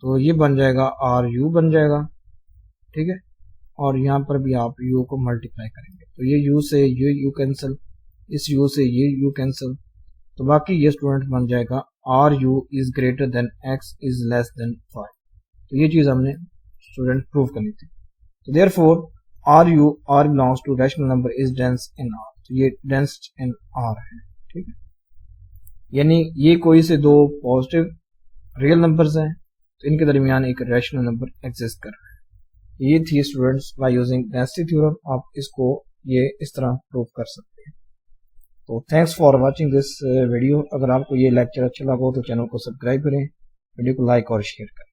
तो ये बन जाएगा r u बन जाएगा। ठीक है, और यहाँ पर भी आप u को मल्टीप्लाई करेंगे तो ये u से ये u कैंसिल, इस u से ये u कैंसिल, तो बाकी ये स्टूडेंट बन जाएगा r u is greater than x is less than y। तो ये चीज हमने स्टूडेंट प्रूव करनी थी। तो therefore r belongs to rational number is dense in r, तो ये dense in r है। ठीक है, यानी ये कोई से दो पॉजिटिव रियल नंबर्स हैं तो इनके दरमियान एक रैशनल नंबर एग्जिस्ट कर रहा है। ये थी students by using density theorem, आप इसको ये इस तरह प्रूव कर सकते हैं। तो thanks for watching this video. अगर आपको ये लेक्चर अच्छा लगा हो तो चैनल को सब्सक्राइब करें, वीडियो को लाइक और शेयर करें।